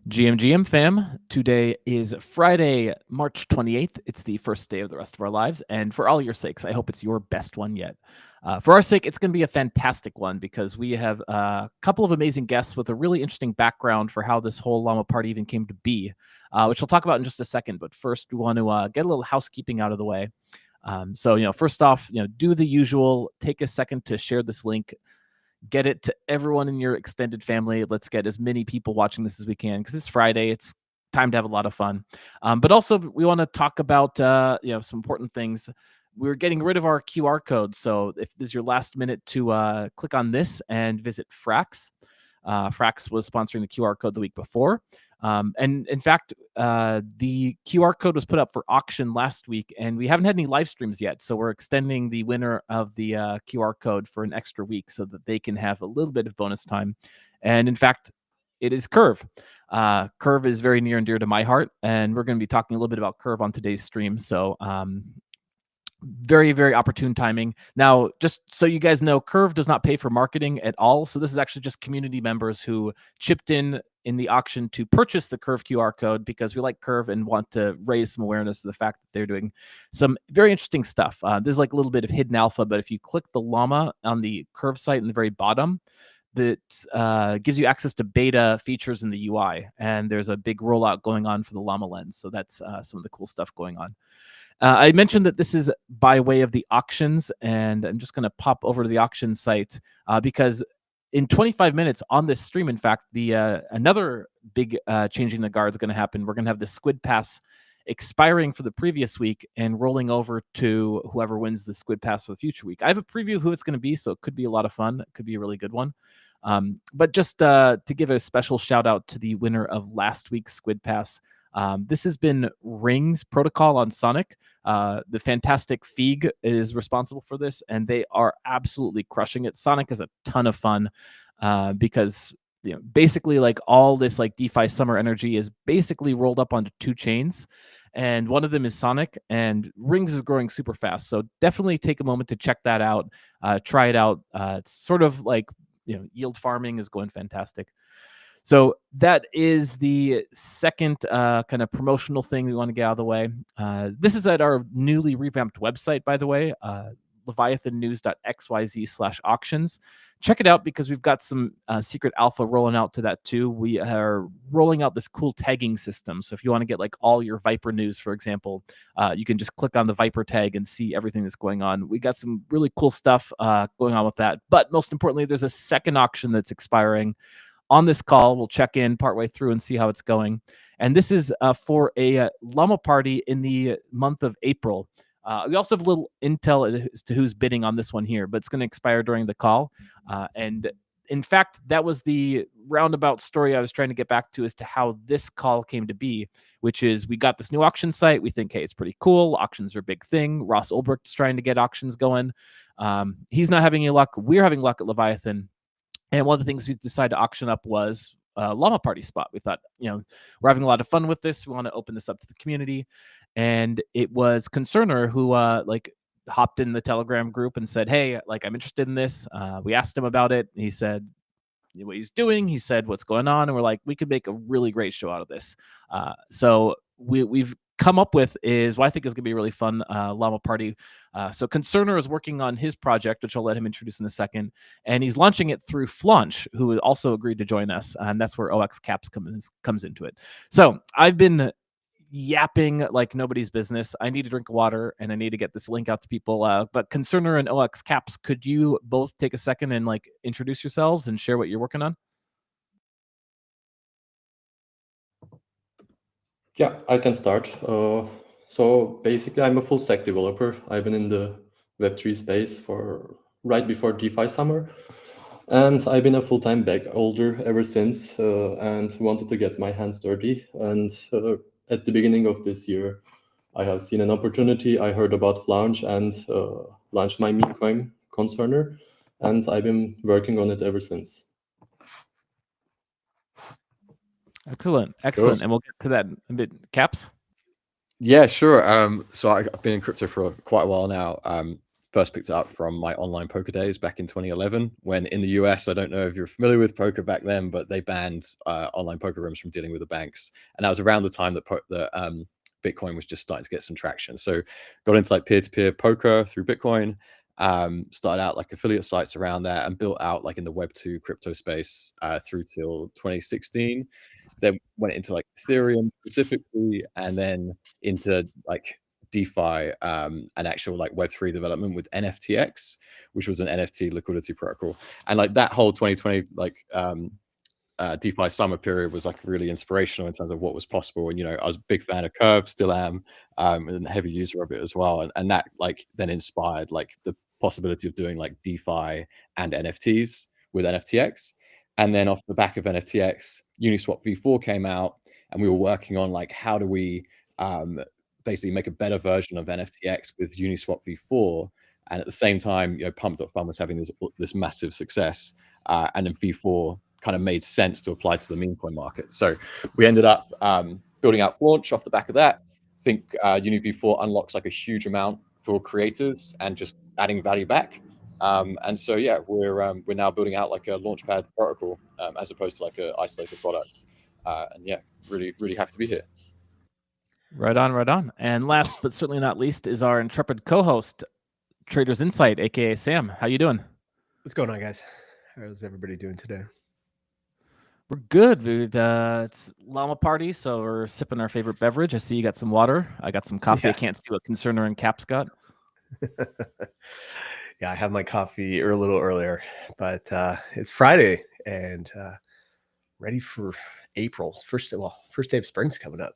GM fam, today is Friday, March 28th. It's the first day of the rest of our lives. And for all your sakes, I hope it's your best one yet. For our sake, it's going to be a fantastic one because we have a couple of amazing guests with a really interesting background for how this whole Llama party even came to be, which I'll talk about in just a second. But first, we want to get a little housekeeping out of the way. First off, do the usual, take a second to share this link, get it to everyone in your extended family. Let's get as many people watching this as we can because it's Friday. It's time to have a lot of fun. But also, we want to talk about some important things. We're getting rid of our QR code, so if this is your last minute to click on this and visit Frax. Frax was sponsoring the QR code the week before. And in fact, the QR code was put up for auction last week, and we haven't had any live streams yet. So we're extending the winner of the QR code for an extra week so that they can have a little bit of bonus time. And in fact, it is Curve. Curve is very near and dear to my heart, and we're going to be talking a little bit about Curve on today's stream. So very, very opportune timing. Now, just so you guys know, Curve does not pay for marketing at all. So this is actually just community members who chipped in the auction to purchase the Curve QR code because we like Curve and want to raise some awareness of the fact that they're doing some very interesting stuff. This is like a little bit of hidden alpha, but if you click the Llama on the Curve site in the very bottom, that gives you access to beta features in the UI. And there's a big rollout going on for the Llama lens. So that's some of the cool stuff going on. I mentioned that this is by way of the auctions, and I'm just going to pop over to the auction site because in 25 minutes on this stream, in fact, another big changing the guard is going to happen. We're going to have the Squid Pass expiring for the previous week and rolling over to whoever wins the Squid Pass for the future week. I have a preview of who it's going to be, so it could be a lot of fun. It could be a really good one. But just to give a special shout out to the winner of last week's Squid Pass. This has been Ring's protocol on Sonic. The fantastic Feig is responsible for this, and they are absolutely crushing it. Sonic is a ton of fun because basically like all this like DeFi summer energy is basically rolled up onto two chains. And one of them is Sonic, and Rings is growing super fast. So definitely take a moment to check that out. Try it out. It's sort of like yield farming is going fantastic. So that is the second kind of promotional thing we want to get out of the way. This is at our newly revamped website, by the way, leviathannews.xyz/auctions. Check it out because we've got some secret alpha rolling out to that too. We are rolling out this cool tagging system. So if you want to get like all your Viper news, for example, you can just click on the Viper tag and see everything that's going on. We got some really cool stuff going on with that. But most importantly, there's a second auction that's expiring. On this call, we'll check in partway through and see how it's going. And this is for a Llama party in the month of April. We also have a little intel as to who's bidding on this one here, but it's going to expire during the call. And in fact, that was the roundabout story I was trying to get back to as to how this call came to be, which is we got this new auction site. We think, hey, it's pretty cool. Auctions are a big thing. Ross Ulbricht's trying to get auctions going. He's not having any luck. We're having luck at Leviathan. And one of the things we decided to auction up was a Llama party spot. We thought, we're having a lot of fun with this. We want to open this up to the community. And it was Concernor who hopped in the Telegram group and said, hey, I'm interested in this. We asked him about it. He said what he's doing. He said what's going on. And we're like, we could make a really great show out of this. So we've come up with is what I think is going to be a really fun Llama party. So Concernor is working on his project, which I'll let him introduce in a second. And he's launching it through Flaunch, who also agreed to join us. And that's where OX Caps comes into it. So I've been yapping like nobody's business. I need to drink water and I need to get this link out to people. But Concernor and OX Caps, could you both take a second and introduce yourselves and share what you're working on? Yeah, I can start. So basically, I'm a full stack developer. I've been in the Web3 space for right before DeFi summer. And I've been a full-time bag holder ever since and wanted to get my hands dirty. And at the beginning of this year, I have seen an opportunity. I heard about Flaunch and launched my meme coin, Concernor. And I've been working on it ever since. Excellent. Cool. And we'll get to that in a bit. Caps? Yeah, sure. So I've been in crypto for quite a while now. first picked it up from my online poker days back in 2011, when in the US, I don't know if you're familiar with poker back then, but they banned online poker rooms from dealing with the banks. And that was around the time that Bitcoin was just starting to get some traction. So got into like peer-to-peer poker through Bitcoin, started out like affiliate sites around that, and built out like in the Web2 crypto space through till 2016. Then went into like Ethereum specifically, and then into like DeFi and actual like Web3 development with NFTX, which was an NFT liquidity protocol. And like that whole 2020 like DeFi summer period was like really inspirational in terms of what was possible. And I was a big fan of Curve, still am, and a heavy user of it as well. And that like then inspired like the possibility of doing like DeFi and NFTs with NFTX. And then off the back of NFTX, Uniswap v4 came out, and we were working on like how do we basically make a better version of NFTX with Uniswap v4. And at the same time, Pump.fun was having this massive success, and then v4 kind of made sense to apply to the meme coin market. So we ended up building out Flaunch off the back of that. I think Uni v4 unlocks like a huge amount for creators and just adding value back. And so yeah, we're now building out like a launchpad protocol as opposed to like an isolated product. And yeah, really happy to be here. Right on. And last but certainly not least is our intrepid co-host, Traders Insight, aka Sam. How you doing? What's going on, guys? How's everybody doing today? We're good, dude. It's Llama party, so we're sipping our favorite beverage. I see you got some water. I got some coffee. Yeah. I can't see what Concernor and Cap's got. Yeah, I have my coffee a little earlier, but it's Friday and ready for April. First day of spring's coming up.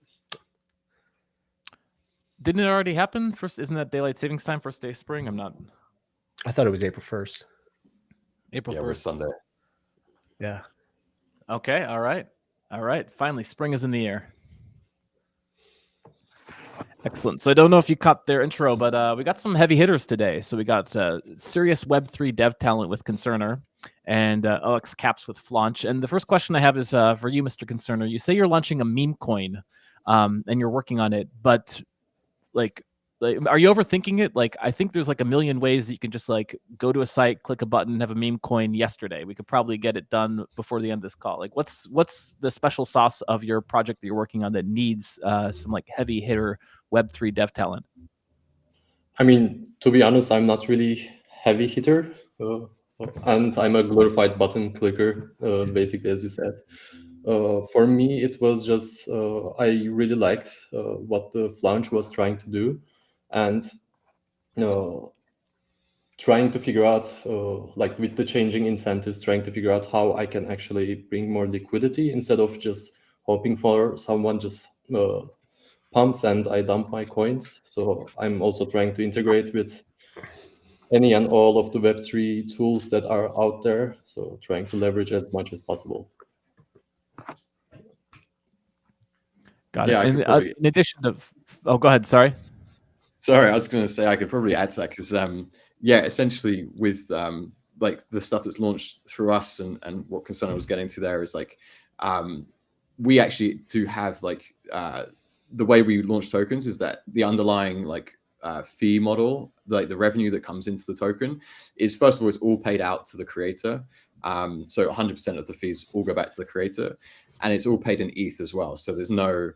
Didn't it already happen? First, isn't that daylight savings time? First day of spring? I thought it was April 1st. April 1st. It was Sunday. Yeah. Okay. All right. Finally, spring is in the air. Excellent. So I don't know if you caught their intro, but we got some heavy hitters today. So we got serious Web3 dev talent with Concernor and OX Caps with Flaunch. And the first question I have is for you, Mr. Concernor. You say you're launching a meme coin and you're working on it, but like, are you overthinking it? Like, I think there's like a million ways that you can just like go to a site, click a button, have a meme coin yesterday. We could probably get it done before the end of this call. Like, what's the special sauce of your project that you're working on that needs some like heavy hitter Web3 dev talent? I mean, to be honest, I'm not really heavy hitter, and I'm a glorified button clicker, basically, as you said. For me, it was just I really liked what the Flaunch was trying to do, and trying to figure out, like with the changing incentives, trying to figure out how I can actually bring more liquidity instead of just hoping for someone just pumps and I dump my coins. So I'm also trying to integrate with any and all of the Web3 tools that are out there. So trying to leverage as much as possible. Got it. And in addition to, go ahead. Sorry, I was going to say I could probably add to that because, essentially with like the stuff that's launched through us and what Concernor was getting to there is like we actually do have like the way we launch tokens is that the underlying like fee model, like the revenue that comes into the token is first of all, it's all paid out to the creator. So 100% of the fees all go back to the creator, and it's all paid in ETH as well. So there's no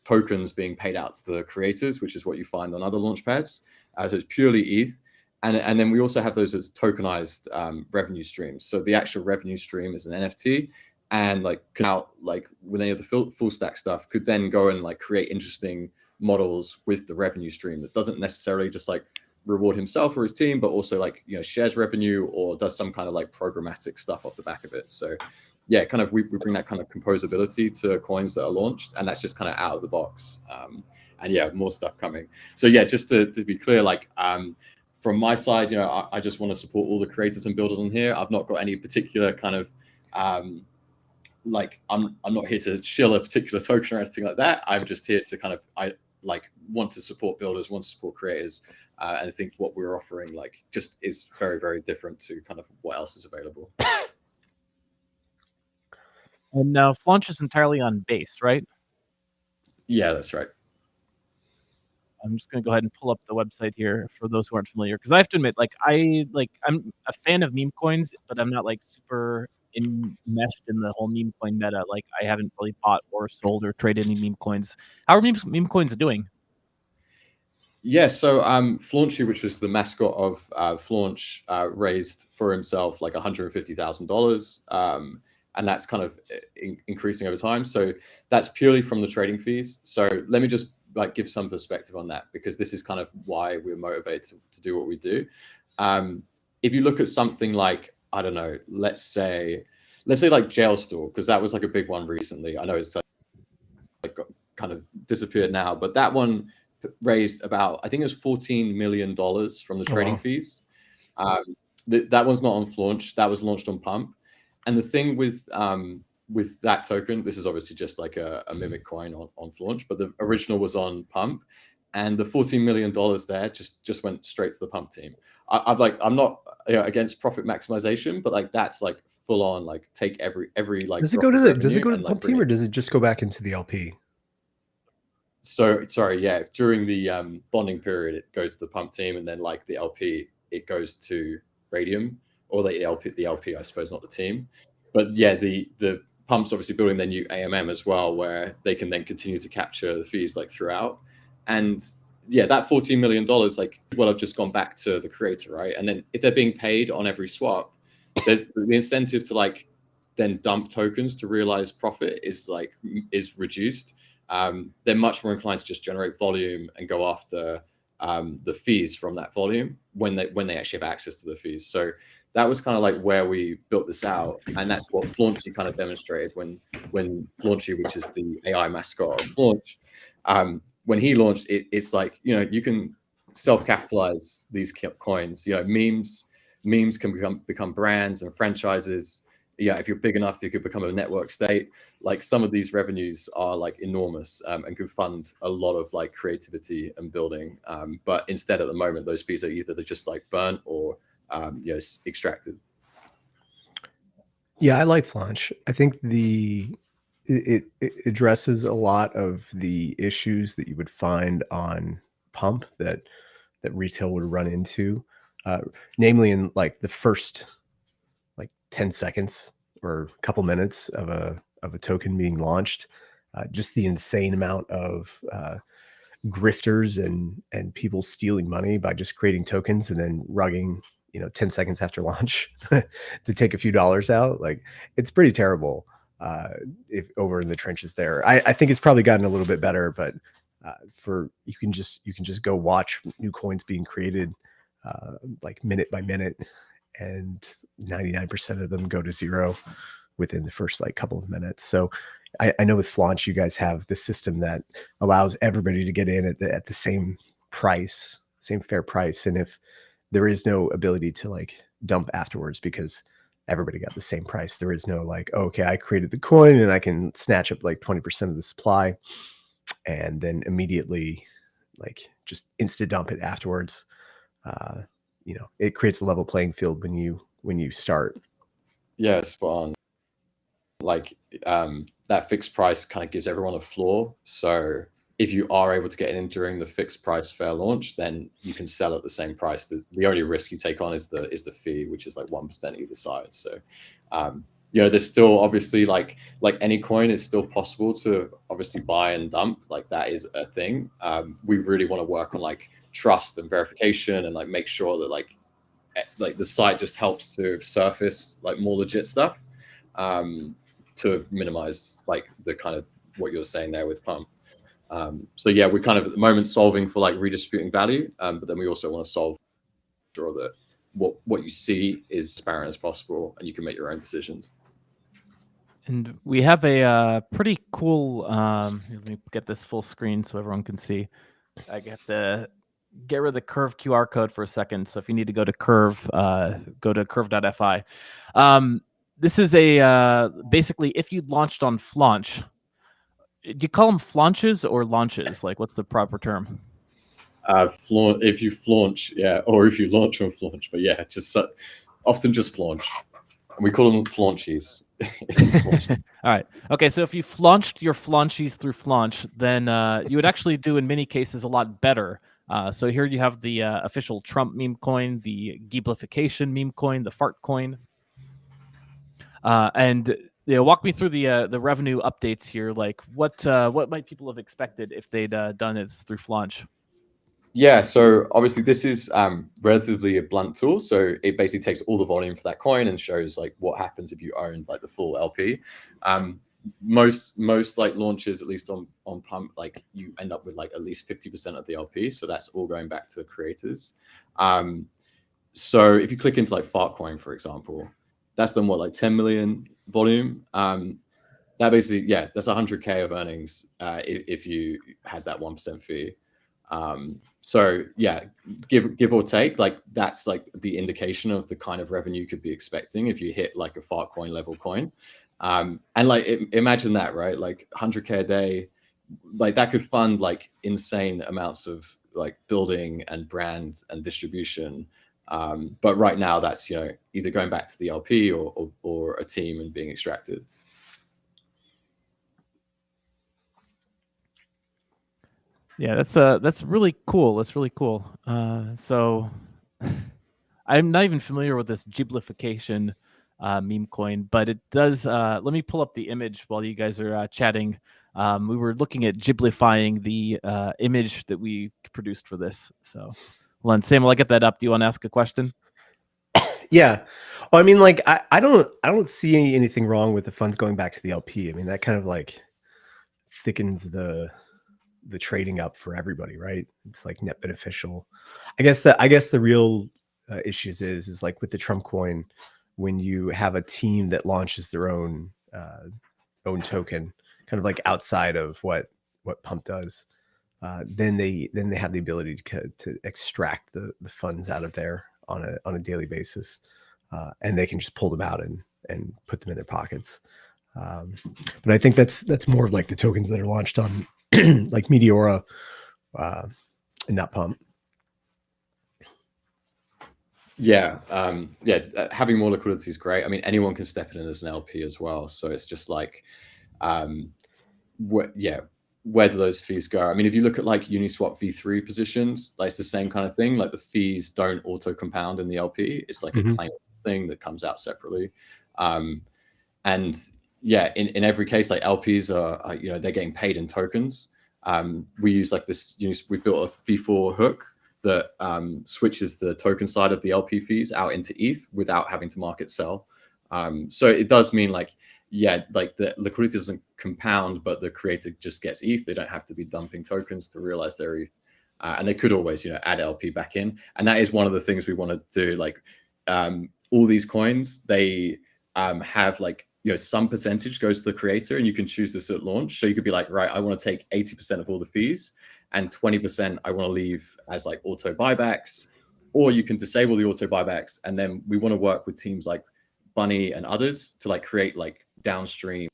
tokens being paid out to the creators, which is what you find on other launchpads. So it's purely ETH. And then we also have those as tokenized revenue streams. So the actual revenue stream is an NFT, and like with any of the full stack stuff could then go and like create interesting models with the revenue stream that doesn't necessarily just like reward himself or his team, but also like, shares revenue or does some kind of like programmatic stuff off the back of it. So yeah, kind of we bring that kind of composability to coins that are launched, and that's just kind of out of the box. And yeah, more stuff coming. So yeah, just to be clear, like from my side, I just want to support all the creators and builders on here. I've not got any particular kind of like I'm not here to shill a particular token or anything like that. I'm just here to kind of want to support builders, want to support creators, and I think what we're offering like just is very, very different to kind of what else is available. And now Flaunch is entirely on base, right? Yeah, that's right. I'm just going to go ahead and pull up the website here for those who aren't familiar, because I have to admit, I'm a fan of meme coins, but I'm not like super enmeshed in the whole meme coin meta. Like, I haven't really bought or sold or traded any meme coins. How are meme coins doing? Yeah, so Flaunchy, which was the mascot of Flaunch, raised for himself like $150,000, and that's kind of increasing over time. So that's purely from the trading fees. So let me just like give some perspective on that, because this is kind of why we're motivated to do what we do. If you look at something like, I don't know, let's say like Jailstore, because that was like a big one recently. I know it's like got kind of disappeared now, but that one raised about, I think it was $14 million from the trading fees. That one's not on Flaunch. That was launched on Pump. And the thing with that token, this is obviously just like a mimic coin on Flaunch, but the original was on Pump, and the $14 million there just went straight to the Pump team. I'm not against profit maximization, but like that's like full on, like take every like. Does it go to the Pump team, or does it just go back into the LP? So sorry, yeah. During the bonding period, it goes to the Pump team, and then like the LP, it goes to Radium, or the LP, I suppose, not the team. But yeah, the Pump's obviously building their new AMM as well, where they can then continue to capture the fees like throughout. And yeah, that $14 million like will have just gone back to the creator, right? And then if they're being paid on every swap, there's the incentive to like then dump tokens to realize profit is reduced. They're much more inclined to just generate volume and go after the fees from that volume when they actually have access to the fees. So that was kind of like where we built this out, and that's what Flaunchy kind of demonstrated when Flaunchy, which is the AI mascot of Flaunch, when he launched it, it's like, you can self-capitalize these coins. Memes can become brands and franchises. Yeah, if you're big enough, you could become a network state. Like some of these revenues are like enormous and could fund a lot of like creativity and building. But instead, at the moment, those fees are either just like burnt or extracted. Yeah, I like Flaunch. I think it addresses a lot of the issues that you would find on Pump that retail would run into, namely in like the first 10 seconds or a couple minutes of a token being launched. Just the insane amount of grifters and people stealing money by just creating tokens and then rugging 10 seconds after launch to take a few dollars out. Like, it's pretty terrible if over in the trenches there. I think it's probably gotten a little bit better, but you can just go watch new coins being created like minute by minute, and 99% of them go to zero within the first like couple of minutes. So I know with Flaunch, you guys have the system that allows everybody to get in at the same price, same fair price. And if there is no ability to like dump afterwards because everybody got the same price, there is no like, oh, okay, I created the coin and I can snatch up like 20% of the supply and then immediately like just insta dump it afterwards. It creates a level playing field when you start. Yeah, spot on. Like that fixed price kind of gives everyone a floor. So if you are able to get in during the fixed price fair launch, then you can sell at the same price. The only risk you take on is the fee, which is like 1% either side. So there's still obviously like any coin is still possible to obviously buy and dump. Like that is a thing. We really want to work on like trust and verification and like make sure that like the site just helps to surface like more legit stuff to minimize like the kind of what you're saying there with Pump. So yeah, we're kind of at the moment solving for like redistributing value, but then we also want to solve sure that what you see is as transparent as possible and you can make your own decisions. And we have a pretty cool, let me get this full screen so everyone can see. I have to get rid of the Curve QR code for a second. So if you need to go to Curve, go to curve.fi. This is basically if you launched on Flaunch, do you call them flaunches or launches? Like, what's the proper term? If you flaunch, yeah, or if you launch on Flaunch, but yeah, just often just Flaunch. We call them flaunchies. All right. Okay. So if you flaunched your flaunchies through Flaunch, then you would actually do in many cases a lot better. So here you have the official Trump meme coin, the Geeblification meme coin, the fart coin, and walk me through the revenue updates here. Like what might people have expected if they'd done it through Flaunch? Yeah, so obviously this is relatively a blunt tool. So it basically takes all the volume for that coin and shows like what happens if you own like the full LP. Most like launches, at least on Pump, like you end up with like at least 50% of the LP. So that's all going back to the creators. So if you click into like Fartcoin, for example, that's done what, like 10 million volume. That basically, yeah, that's 100K of earnings if you had that 1% fee. So yeah, give or take, like that's like the indication of the kind of revenue you could be expecting if you hit like a Fartcoin level coin. And like imagine that, right? Like 100K a day, like that could fund like insane amounts of like building and brand and distribution. But right now that's, you know, either going back to the LP or a team and being extracted. Yeah, that's really cool. That's really cool. So I'm not even familiar with this Geeblification meme coin, but it does. Let me pull up the image while you guys are chatting. We were looking at Geeblifying the image that we produced for this. So, hold on, Sam, will I get that up? Do you want to ask a question? Yeah. Well, I mean, like, I don't see anything wrong with the funds going back to the LP. I mean, that kind of like thickens the trading up for everybody, right? It's like net beneficial. I guess the real issues is like with the Trump coin, when you have a team that launches their own token, kind of like outside of what Pump does, then they have the ability to extract the funds out of there on a daily basis, and they can just pull them out and put them in their pockets. But I think that's more of like the tokens that are launched on like Meteora and not Pump. Yeah, having more liquidity is great. I mean, anyone can step in as an LP as well. So it's just like, where do those fees go? I mean, if you look at like Uniswap V3 positions, like it's the same kind of thing. Like the fees don't auto compound in the LP. It's like a claim thing that comes out separately. And yeah, in every case, like LPs are you know, they're getting paid in tokens. We use like this, we built a V4 hook that switches the token side of the LP fees out into ETH without having to market sell. So it does mean like, yeah, like the liquidity doesn't compound, but the creator just gets ETH. They don't have to be dumping tokens to realize their ETH. And they could always, you know, add LP back in. And that is one of the things we want to do. Like all these coins, they have like, you know, some percentage goes to the creator, and you can choose this at launch. So you could be like, right, I want to take 80% of all the fees and 20% I want to leave as like auto buybacks, or you can disable the auto buybacks. And then we want to work with teams like Bunny and others to like create like downstream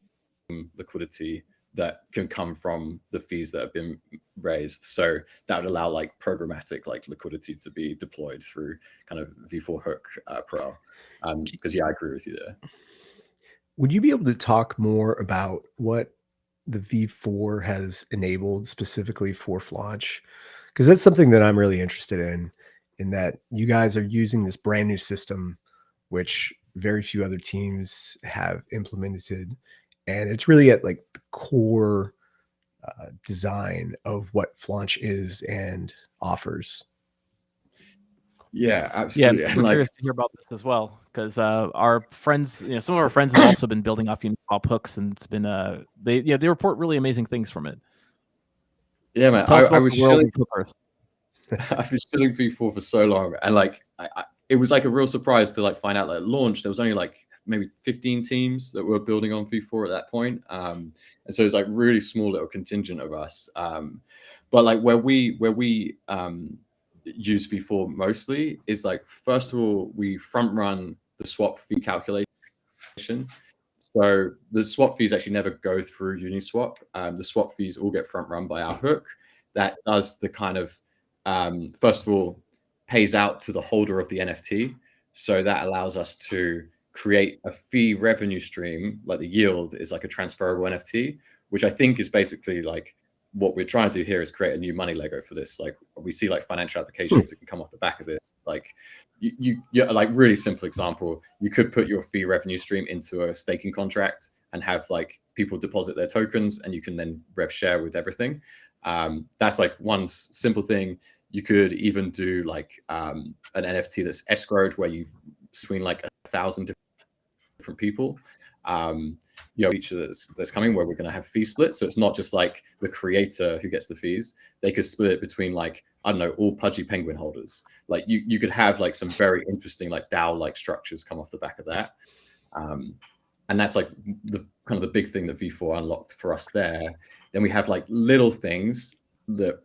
liquidity that can come from the fees that have been raised. So that would allow like programmatic like liquidity to be deployed through kind of V4 Hook Pro. Because yeah, I agree with you there. Would you be able to talk more about what the V4 has enabled specifically for Flaunch? Because that's something that I'm really interested in that you guys are using this brand new system, which very few other teams have implemented. And it's really at like the core design of what Flaunch is and offers. Yeah, absolutely. Yeah, I'm curious to hear about this as well, because our friends, you know, some of our friends have also been building off Uniswap hooks, and it's been they report really amazing things from it. Yeah, man. Tell us about I was the world shilling, of hookers. I've been shilling V4 for so long, and like it was like a real surprise to like find out that at launch there was only like maybe 15 teams that were building on V4 at that point. And so it's like really small little contingent of us. But like where we use V4 mostly is like, first of all, we front run the swap fee calculation. So the swap fees actually never go through Uniswap. The swap fees all get front run by our hook. That does the kind of, first of all, pays out to the holder of the NFT. So that allows us to create a fee revenue stream, like the yield is like a transferable NFT, which I think is basically like what we're trying to do here is create a new money Lego for this. Like we see like financial applications that can come off the back of this. Like you like really simple example, you could put your fee revenue stream into a staking contract and have like people deposit their tokens and you can then rev share with everything. That's like one simple thing. You could even do like an NFT that's escrowed where you between like 1,000 different people. Feature that's coming where we're going to have fee split. So it's not just like the creator who gets the fees. They could split it between like, I don't know, all Pudgy Penguin holders. Like you could have like some very interesting like DAO-like structures come off the back of that. And that's like the kind of the big thing that V4 unlocked for us there. Then we have like little things that,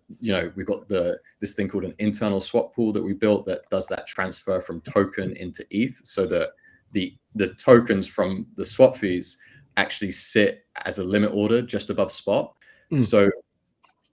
we've got this thing called an internal swap pool that we built that does that transfer from token into ETH, so that the tokens from the swap fees actually sit as a limit order just above spot. So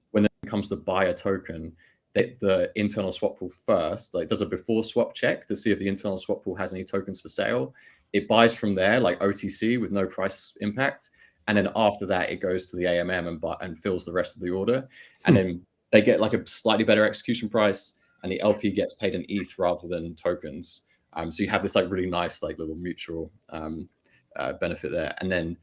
when it comes to buy a token, the internal swap pool first like does a before swap check to see if the internal swap pool has any tokens for sale. It buys from there like OTC with no price impact, and then after that it goes to the AMM and fills the rest of the order, and then they get like a slightly better execution price, and the LP gets paid in ETH rather than tokens. So you have this like really nice like little mutual benefit there. And then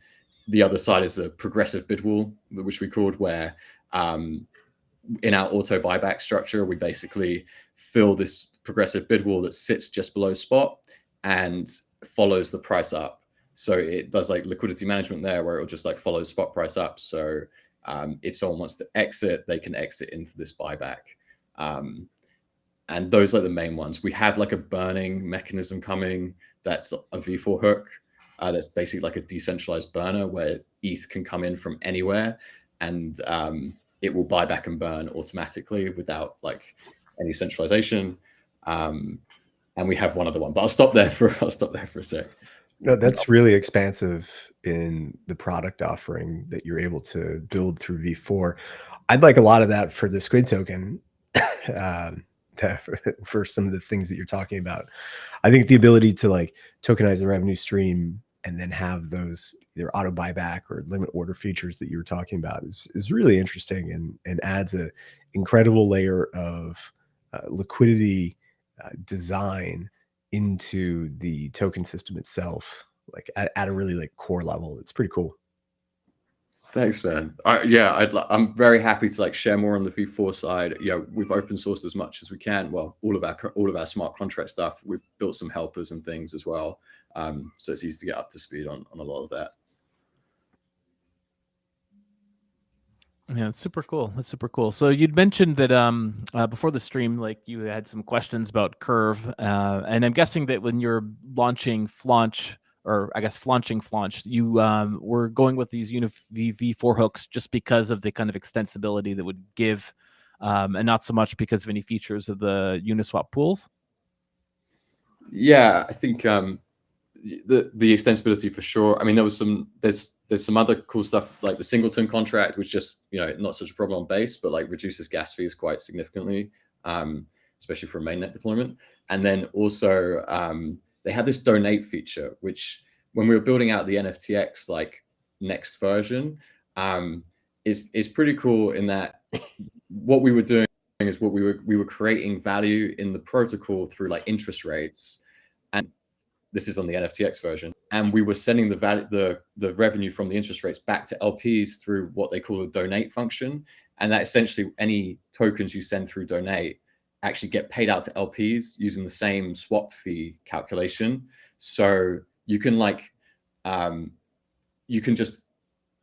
the other side is a progressive bid wall, which we called, where in our auto buyback structure, we basically fill this progressive bid wall that sits just below spot and follows the price up. So it does like liquidity management there, where it'll just like follow spot price up. So if someone wants to exit, they can exit into this buyback. And those are the main ones. We have like a burning mechanism coming. That's a V4 hook. That's basically like a decentralized burner where ETH can come in from anywhere, and it will buy back and burn automatically without like any centralization. And we have one other one, but I'll stop there for a sec. No, that's really expansive in the product offering that you're able to build through V4. I'd like a lot of that for the Squid token. For some of the things that you're talking about, I think the ability to like tokenize the revenue stream and then have those either auto buyback or limit order features that you were talking about is really interesting and adds a incredible layer of liquidity design into the token system itself, like at a really like core level. It's pretty cool. Thanks, man. I'm very happy to like share more on the V4 side. We've open sourced as much as we can. Well, all of our smart contract stuff. We've built some helpers and things as well, so it's easy to get up to speed on a lot of that. Yeah, it's super cool. That's super cool. So you'd mentioned that before the stream, like you had some questions about Curve, and I'm guessing that when you're launching Flaunch, or I guess flaunching Flaunch, you were going with these V4 hooks just because of the kind of extensibility that would give, and not so much because of any features of the Uniswap pools. Yeah, I think the extensibility for sure. I mean, there's some other cool stuff like the singleton contract, which just not such a problem on base, but like reduces gas fees quite significantly, especially for a mainnet deployment. And then also they had this donate feature, which when we were building out the NFTX like next version, is pretty cool in that what we were doing is we were creating value in the protocol through like interest rates, and this is on the NFTX version, and we were sending the revenue from the interest rates back to LPs through what they call a donate function, and that essentially any tokens you send through donate actually get paid out to LPs using the same swap fee calculation. So you can just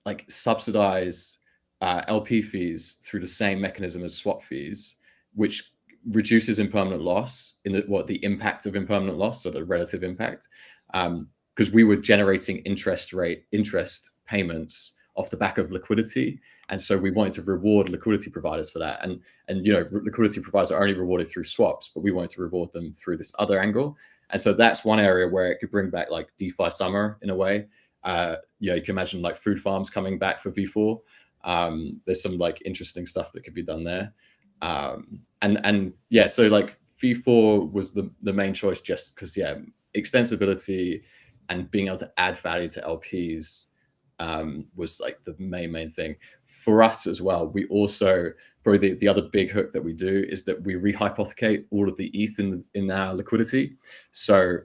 like subsidize LP fees through the same mechanism as swap fees, which reduces impermanent loss in the impact of impermanent loss, so the relative impact, because we were generating interest payments off the back of liquidity, and so we wanted to reward liquidity providers for that. And liquidity providers are only rewarded through swaps, but we wanted to reward them through this other angle. And so that's one area where it could bring back like DeFi summer in a way. You can imagine like food farms coming back for V4. There's some like interesting stuff that could be done there. So like V4 was the main choice just because extensibility, and being able to add value to LPs was like the main thing for us as well. We also, probably the other big hook that we do is that we rehypothecate all of the ETH in our liquidity. So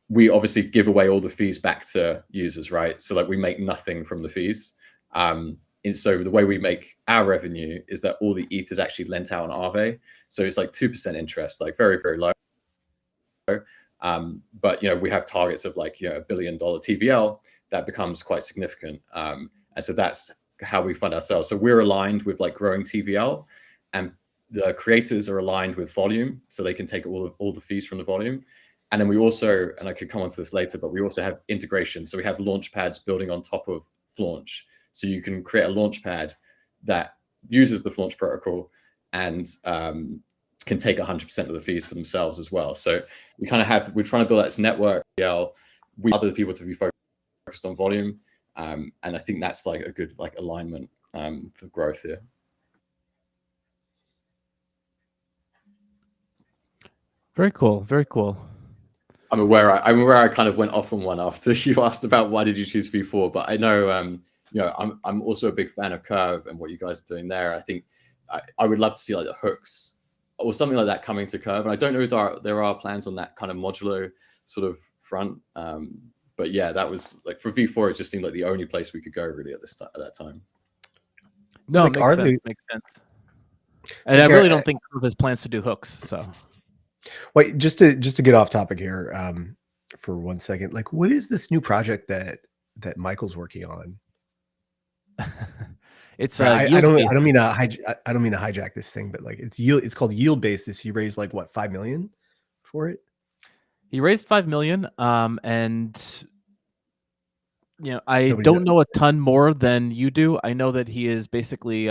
we obviously give away all the fees back to users, right? So like we make nothing from the fees. And so the way we make our revenue is that all the ETH is actually lent out on Aave. So it's like 2% interest, like very, very low. But we have targets of like $1 billion TVL. That becomes quite significant, and so that's how we fund ourselves. So we're aligned with like growing TVL, and the creators are aligned with volume, so they can take all the fees from the volume. And then we also, and I could come on to this later, but we also have integration. So we have launch pads building on top of Flaunch, so you can create a launch pad that uses the Flaunch protocol and can take 100% of the fees for themselves as well. So we're trying to build that network. We other people to be focused on volume, and I think that's like a good like alignment for growth here. Very cool. Very cool. I'm aware I kind of went off on one after you asked about why did you choose V4, but I know I'm also a big fan of Curve and what you guys are doing there. I think I would love to see like the hooks or something like that coming to Curve, and I don't know if there are plans on that kind of modular sort of front. But yeah, that was like for V4, it just seemed like the only place we could go really at that time. No, Like, makes sense. And I really don't think Curve has plans to do hooks. So, wait, just to get off topic here for 1 second, like, what is this new project that Michael's working on? It's I don't mean to hijack this thing, but like it's called yield basis. He raised like what, 5 million for it? He raised 5 million, and I don't know a ton more than you do. I know that he is basically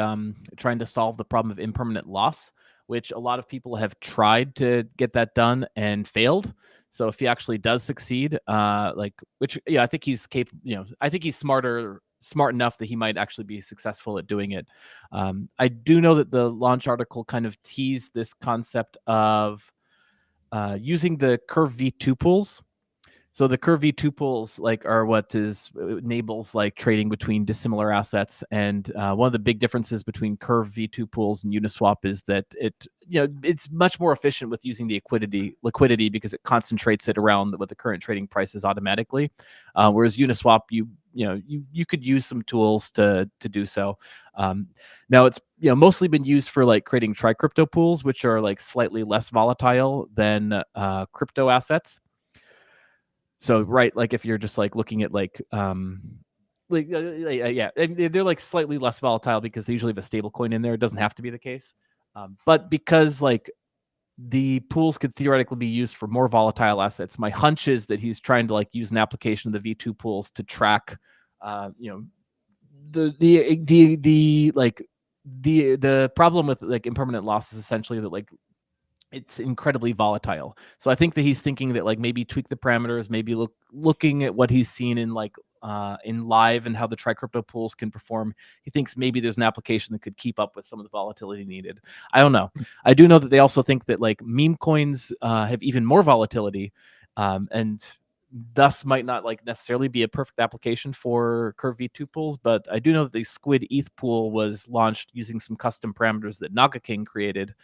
trying to solve the problem of impermanent loss, which a lot of people have tried to get that done and failed. So if he actually does succeed, I think he's capable. I think he's smart enough that he might actually be successful at doing it. I do know that the launch article kind of teased this concept of using the Curve V2 pools. So the Curve V2 pools are what enables like trading between dissimilar assets. And one of the big differences between Curve V2 pools and Uniswap is that it's much more efficient with using the liquidity because it concentrates it around what the current trading price is automatically. Whereas Uniswap, you could use some tools to do so. Now it's mostly been used for like creating tri-crypto pools, which are like slightly less volatile than crypto assets. So right, like if you're just like looking at they're like slightly less volatile because they usually have a stable coin in there. It doesn't have to be the case, but because like the pools could theoretically be used for more volatile assets, my hunch is that he's trying to like use an application of the V2 pools to track, the problem with like impermanent loss is essentially that like it's incredibly volatile. So I think that he's thinking that like maybe tweak the parameters, maybe looking at what he's seen in like in live and how the tri-crypto pools can perform. He thinks maybe there's an application that could keep up with some of the volatility needed. I don't know. I do know that they also think that like meme coins have even more volatility, and thus might not like necessarily be a perfect application for Curve V2 pools, but I do know that the Squid ETH pool was launched using some custom parameters that Naga King created,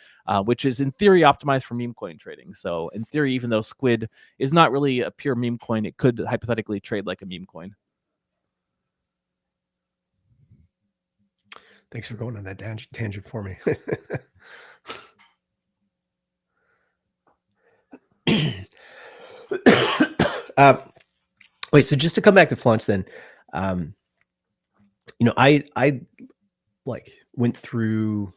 which is in theory optimized for meme coin trading. So in theory, even though Squid is not really a pure meme coin, it could hypothetically trade like a meme coin. Thanks for going on that tangent for me. Wait, so just to come back to Flaunch then, I like went through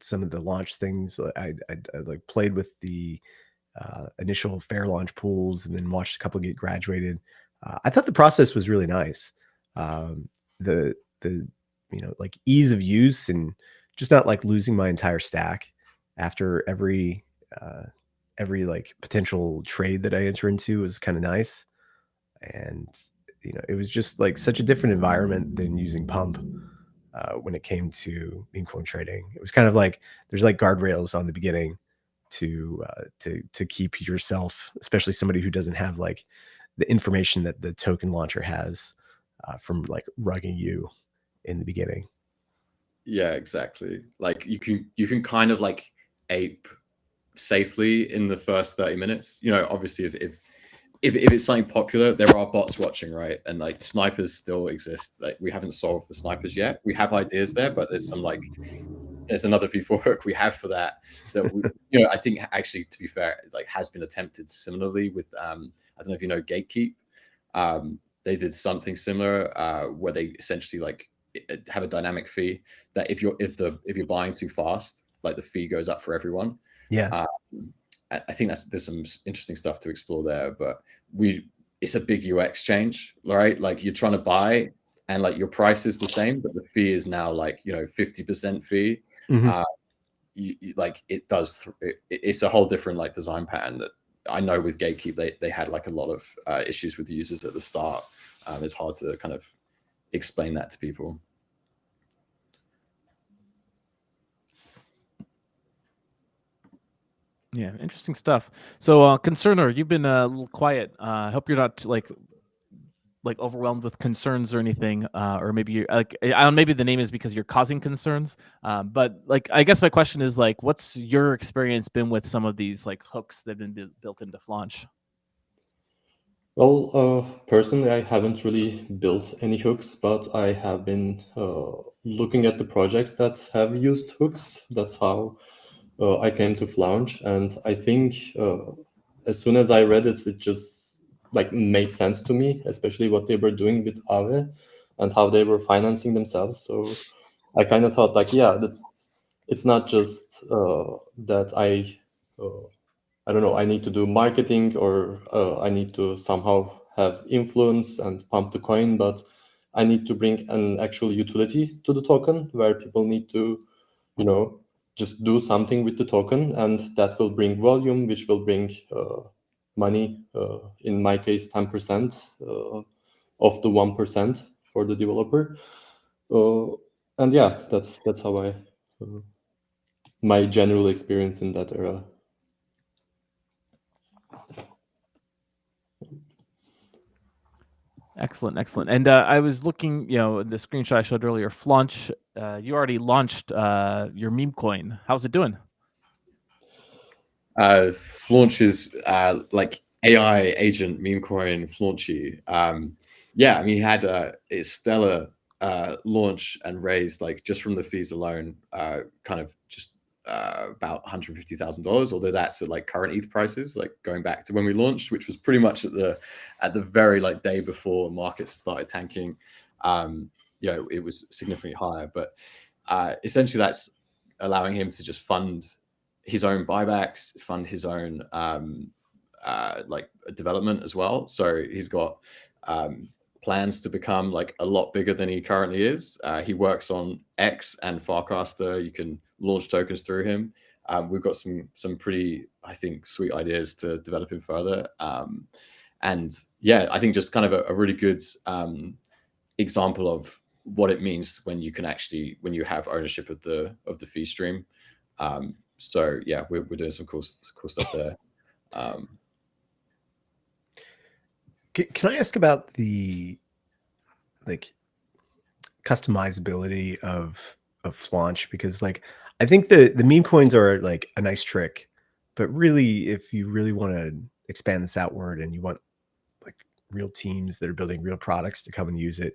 some of the launch things. I like played with the initial fair launch pools and then watched a couple get graduated. I thought the process was really nice. The like ease of use and just not like losing my entire stack after every like potential trade that I enter into was kind of nice. And it was just like such a different environment than using Pump when it came to meme coin trading. It was kind of like there's like guardrails on the beginning to keep yourself, especially somebody who doesn't have like the information that the token launcher has, from like rugging you in the beginning. Yeah, exactly. Like you can kind of like ape safely in the first 30 minutes. You know, obviously if it's something popular, there are bots watching, right? And like snipers still exist. Like we haven't solved the snipers yet. We have ideas there, but there's another V4 hook we have for that we, you know, I think actually, to be fair, like has been attempted similarly with I don't know if you know Gatekeep. They did something similar where they essentially like have a dynamic fee that if you're buying too fast, like the fee goes up for everyone. Yeah. I think there's some interesting stuff to explore there, but it's a big UX change, right? Like you're trying to buy and like your price is the same, but the fee is now like, you know, 50% fee. Like it's a whole different like design pattern that I know with Gatekeep, they had like a lot of issues with users at the start. It's hard to kind of explain that to people. Yeah, interesting stuff. So, Concernor, you've been a little quiet. I hope you're not like overwhelmed with concerns or anything, or maybe you're like, maybe the name is because you're causing concerns. But like, I guess my question is like, what's your experience been with some of these like hooks that have been built into Flaunch? Well, personally, I haven't really built any hooks, but I have been looking at the projects that have used hooks. That's how I came to Flaunch, and I think as soon as I read it, it just like made sense to me, especially what they were doing with Aave and how they were financing themselves. So I kind of thought like, yeah, it's not just that I don't know, I need to do marketing or I need to somehow have influence and pump the coin, but I need to bring an actual utility to the token where people need to, you know, just do something with the token, and that will bring volume, which will bring money. In my case, 10% of the 1% for the developer. And yeah, that's how I my general experience in that era. Excellent, excellent. And I was looking, you know, the screenshot I showed earlier, Flaunch, you already launched your meme coin. How's it doing? Flaunch is like AI agent meme coin Flaunchy. Yeah, I mean, he had a stellar launch and raised like just from the fees alone, kind of just about $150,000. Although that's at like current ETH prices, like going back to when we launched, which was pretty much at the very like day before markets started tanking. You know, it was significantly higher, but essentially that's allowing him to just fund his own buybacks, fund his own like development as well. So he's got plans to become like a lot bigger than he currently is. He works on X and Farcaster. You can launch tokens through him. We've got some pretty, I think, sweet ideas to develop him further. And yeah, I think just kind of a really good example of what it means when you have ownership of the fee stream. So yeah, we're doing some cool stuff there. Can I ask about the like customizability of Flaunch? Because like I think the meme coins are like a nice trick, but really if you really want to expand this outward and you want like real teams that are building real products to come and use it,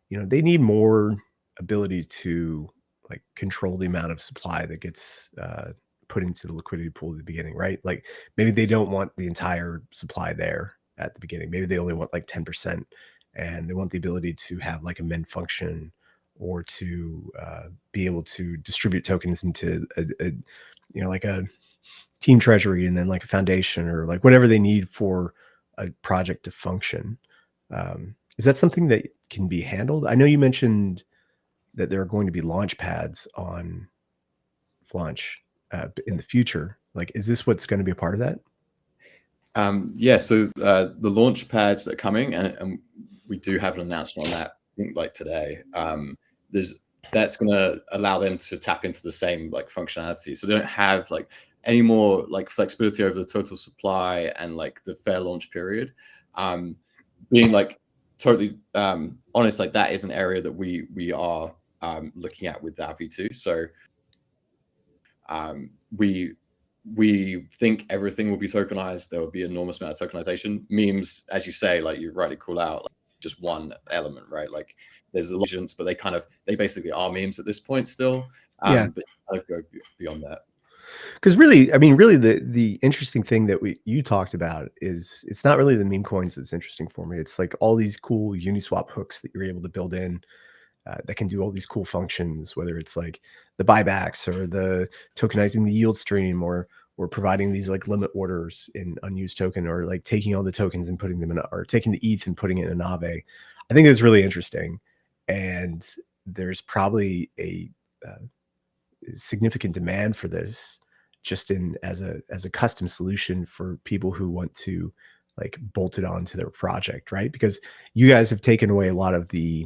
you know, they need more ability to like control the amount of supply that gets put into the liquidity pool at the beginning, right? Like maybe they don't want the entire supply there at the beginning. Maybe they only want like 10%, and they want the ability to have like a mint function or to be able to distribute tokens into a you know, like a team treasury and then like a foundation or like whatever they need for a project to function. Is that something that can be handled? I know you mentioned that there are going to be launch pads on Flaunch in the future. Like, is this what's going to be a part of that? Yeah, so the launch pads that are coming, and we do have an announcement on that, I think, like today. That's going to allow them to tap into the same like functionality. So they don't have like any more like flexibility over the total supply and like the fair launch period. Being like totally honest, like that is an area that we are looking at with our V2. So we think everything will be tokenized. There will be an enormous amount of tokenization. Memes, as you say, like you rightly call out, like just one element, right? Like there's allegiance, but they basically are memes at this point still. Yeah. But kind of go beyond that. Because really, I mean, really, the interesting thing that you talked about is it's not really the meme coins that's interesting for me. It's like all these cool Uniswap hooks that you're able to build in that can do all these cool functions, whether it's like the buybacks or the tokenizing the yield stream or providing these like limit orders in unused token, or like taking all the tokens and putting them in, or taking the ETH and putting it in a Aave. I think it's really interesting, and there's probably a significant demand for this just in as a custom solution for people who want to like bolt it onto their project, right? Because you guys have taken away a lot of the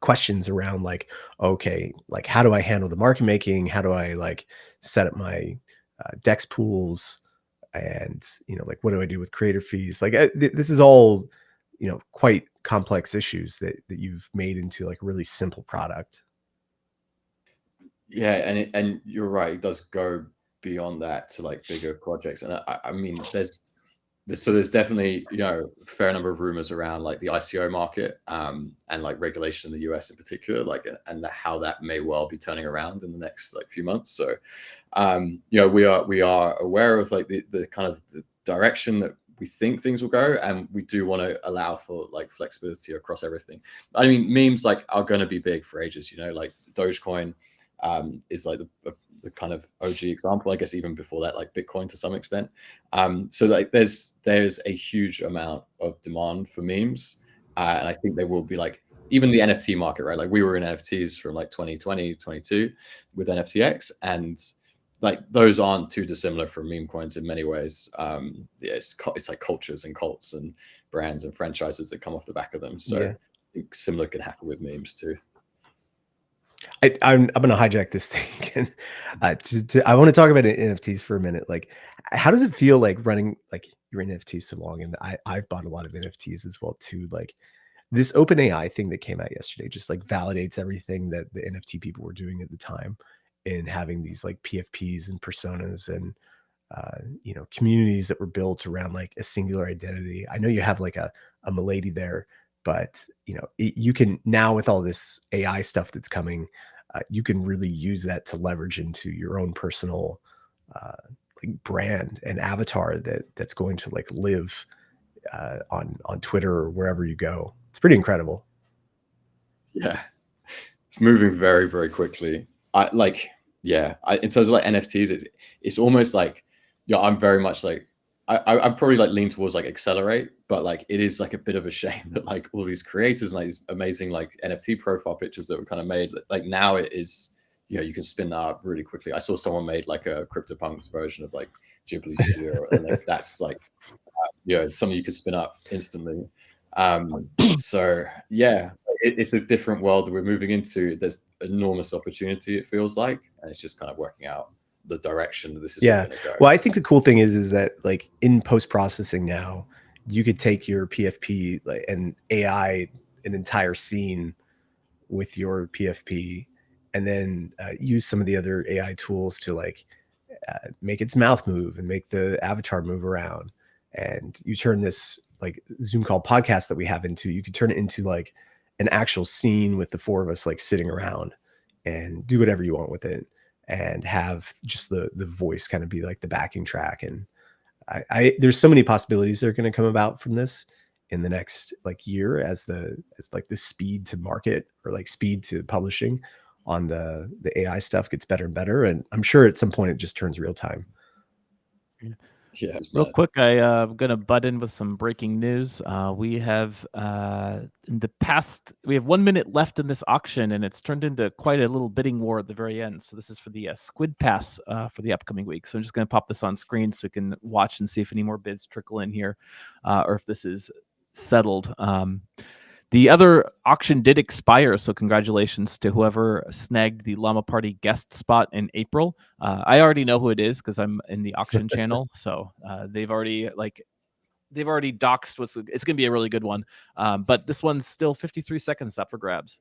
questions around like, okay, like how do I handle the market making? How do I like set up my DEX pools? And, you know, like, what do I do with creator fees? Like this is all, you know, quite complex issues that you've made into like a really simple product. Yeah, and you're right. It does go beyond that to like bigger projects. And I mean, there's definitely, you know, a fair number of rumors around like the ICO market and like regulation in the US in particular, like, and how that may well be turning around in the next like few months. So, you know, we are aware of like the kind of the direction that we think things will go, and we do want to allow for like flexibility across everything. I mean, memes like are going to be big for ages, you know, like Dogecoin is like the kind of OG example, I guess, even before that, like Bitcoin to some extent. So like there's a huge amount of demand for memes, and I think there will be like even the NFT market, right? Like we were in NFTs from like 2020, 22 with NFTX, and like those aren't too dissimilar from meme coins in many ways. Yeah, it's like cultures and cults and brands and franchises that come off the back of them. So Yeah. I think similar can happen with memes too. I'm going to hijack this thing again. I want to talk about NFTs for a minute. Like, how does it feel like running like your NFTs so long? And I've bought a lot of NFTs as well too. Like this OpenAI thing that came out yesterday just like validates everything that the NFT people were doing at the time in having these like PFPs and personas and you know, communities that were built around like a singular identity. I know you have like a milady there, but you know, you can now with all this AI stuff that's coming, you can really use that to leverage into your own personal like brand and avatar that's going to like live on Twitter or wherever you go. It's pretty incredible. Yeah, it's moving very, very quickly. In terms of like NFTs, it's almost like, yeah, I'm very much like, I'm probably like lean towards like accelerate, but like it is like a bit of a shame that like all these creators and like these amazing like NFT profile pictures that were kind of made, like now it is, you know, you can spin that up really quickly. I saw someone made like a CryptoPunks version of like Ghibli Studio, and like that's like, you know, something you could spin up instantly. So yeah, it's a different world that we're moving into. There's enormous opportunity, it feels like, and it's just kind of working out the direction that this is Yeah. going to go. Well, I think the cool thing is that like in post-processing now, you could take your PFP like, and AI an entire scene with your PFP, and then use some of the other AI tools to like make its mouth move and make the avatar move around. And you turn this like Zoom call podcast that we have into, you could turn it into like an actual scene with the four of us like sitting around and do whatever you want with it, and have just the voice kind of be like the backing track. And there's so many possibilities that are going to come about from this in the next like year as like the speed to market or like speed to publishing on the AI stuff gets better and better. And I'm sure at some point it just turns real time. Yeah, Real quick, I'm going to butt in with some breaking news. We have in the past, we have 1 minute left in this auction, and it's turned into quite a little bidding war at the very end. So this is for the Squid Pass for the upcoming week. So I'm just going to pop this on screen so you can watch and see if any more bids trickle in here, or if this is settled. The other auction did expire, so congratulations to whoever snagged the Llama Party guest spot in April. I already know who it is because I'm in the auction channel, so they've already doxed it's going to be a really good one. But this one's still 53 seconds up for grabs.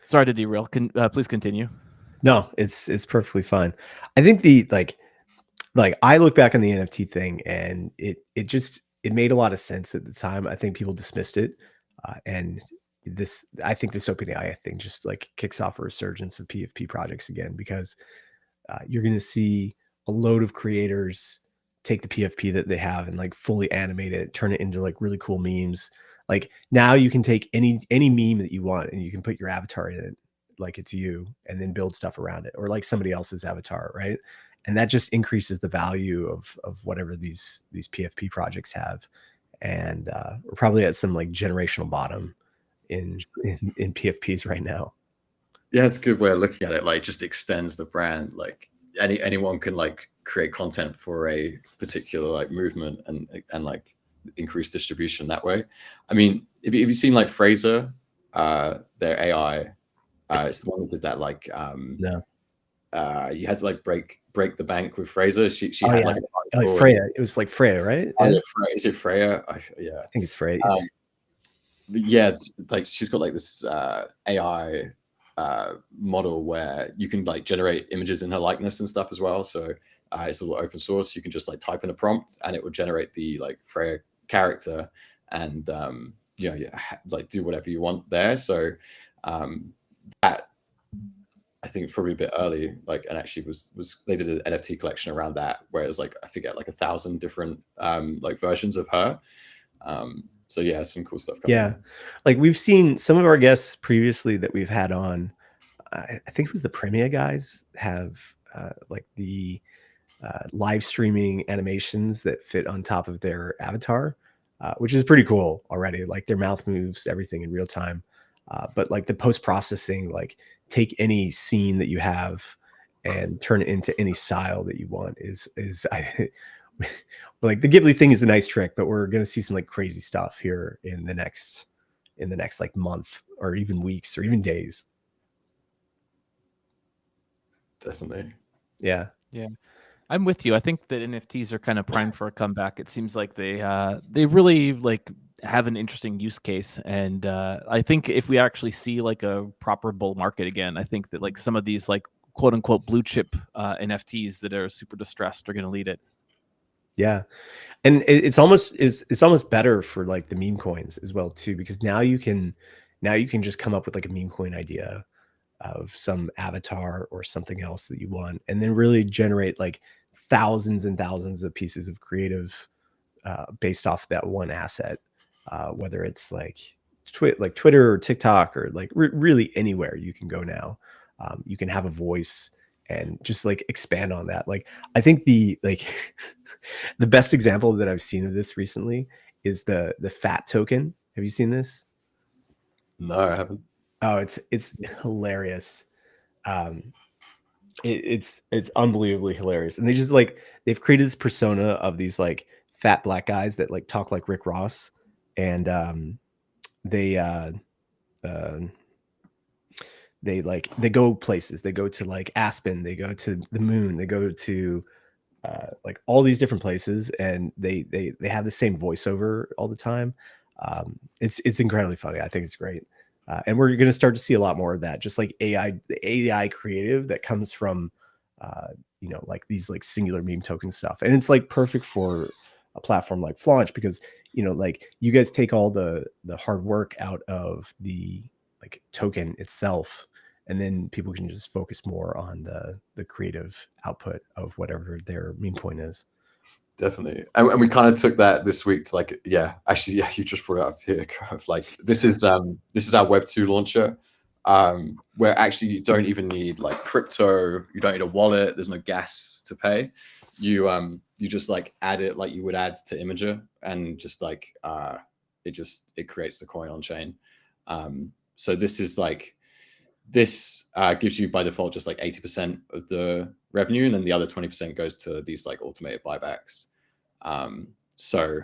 Sorry to derail. Please continue. No, it's perfectly fine. I think the like I look back on the NFT thing, and it made a lot of sense at the time. I think people dismissed it, and I think this OpenAI thing just like kicks off a resurgence of PFP projects again, because you're going to see a load of creators take the PFP that they have and like fully animate it, turn it into like really cool memes. Like now you can take any meme that you want and you can put your avatar in it, like it's you, and then build stuff around it, or like somebody else's avatar, right? And that just increases the value of whatever these PFP projects have. And we're probably at some like generational bottom in PFPs right now. Yeah, it's a good way of looking at it. Like, just extends the brand. Like anyone can like create content for a particular like movement and like increase distribution that way. I mean, if you've seen like Fraser, their AI, it's the one that did that like No. You had to like break the bank with Fraser. She had like Freya. It was like Freya, right? Is it Freya? Yeah, I think it's Freya. Yeah, it's like she's got like this AI model where you can like generate images in her likeness and stuff as well. So it's all open source. You can just like type in a prompt and it will generate the like Freya character, and like do whatever you want there. So that, I think it's probably a bit early, like, and actually was they did an NFT collection around that where it was like, I forget, like 1,000 different like versions of her. So yeah, some cool stuff coming on. Like we've seen some of our guests previously that we've had on, I think it was the Premiere guys, have like the live streaming animations that fit on top of their avatar, which is pretty cool already. Like their mouth moves, everything in real time. But like the post-processing, like take any scene that you have and turn it into any style that you want is like the Ghibli thing is a nice trick, but we're going to see some like crazy stuff here in the next like month or even weeks or even days. Definitely. Yeah. I'm with you. I think that NFTs are kind of primed for a comeback. It seems like they really like have an interesting use case, and I think if we actually see like a proper bull market again, I think that like some of these like quote unquote blue chip NFTs that are super distressed are going to lead it. Yeah, and it's almost better for like the meme coins as well too, because now you can just come up with like a meme coin idea of some avatar or something else that you want, and then really generate like thousands and thousands of pieces of creative based off that one asset, whether it's like Twitter or TikTok or like really anywhere you can go now. You can have a voice and just like expand on that. Like I think the the best example that I've seen of this recently is the fat token. Have you seen this? No, I haven't. Oh, it's hilarious. It's unbelievably hilarious. And they've created this persona of these like fat black guys that like talk like Rick Ross, and they go places. They go to like Aspen, they go to the moon, they go to like all these different places, and they have the same voiceover all the time. It's incredibly funny. I think it's great. And we're going to start to see a lot more of that, just like the AI creative that comes from, like these like singular meme token stuff. And it's like perfect for a platform like Flaunch, because, like you guys take all the hard work out of the like token itself, and then people can just focus more on the creative output of whatever their meme coin is. Definitely. And we kind of took that this week to like, actually, you just brought it up here. Like this is our Web 2 launcher, where actually you don't even need like crypto, you don't need a wallet, there's no gas to pay. You just like add it like you would add to Imager, and just like it creates the coin on chain. So this is like gives you by default just like 80% of the revenue, and then the other 20% goes to these like automated buybacks. So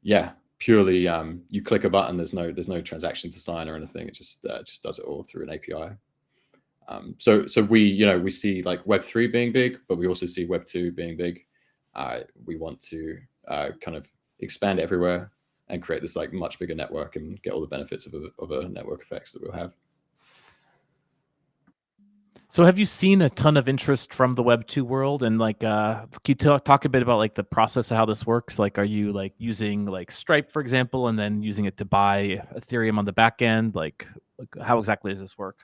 yeah, purely you click a button. There's no transaction to sign or anything. It just does it all through an API. So we see like Web3 being big, but we also see Web2 being big. We want to kind of expand everywhere and create this like much bigger network and get all the benefits of a network effects that we'll have. So have you seen a ton of interest from the Web2 world? And like, can you talk a bit about like the process of how this works? Like, are you like using like Stripe, for example, and then using it to buy Ethereum on the back end? Like how exactly does this work?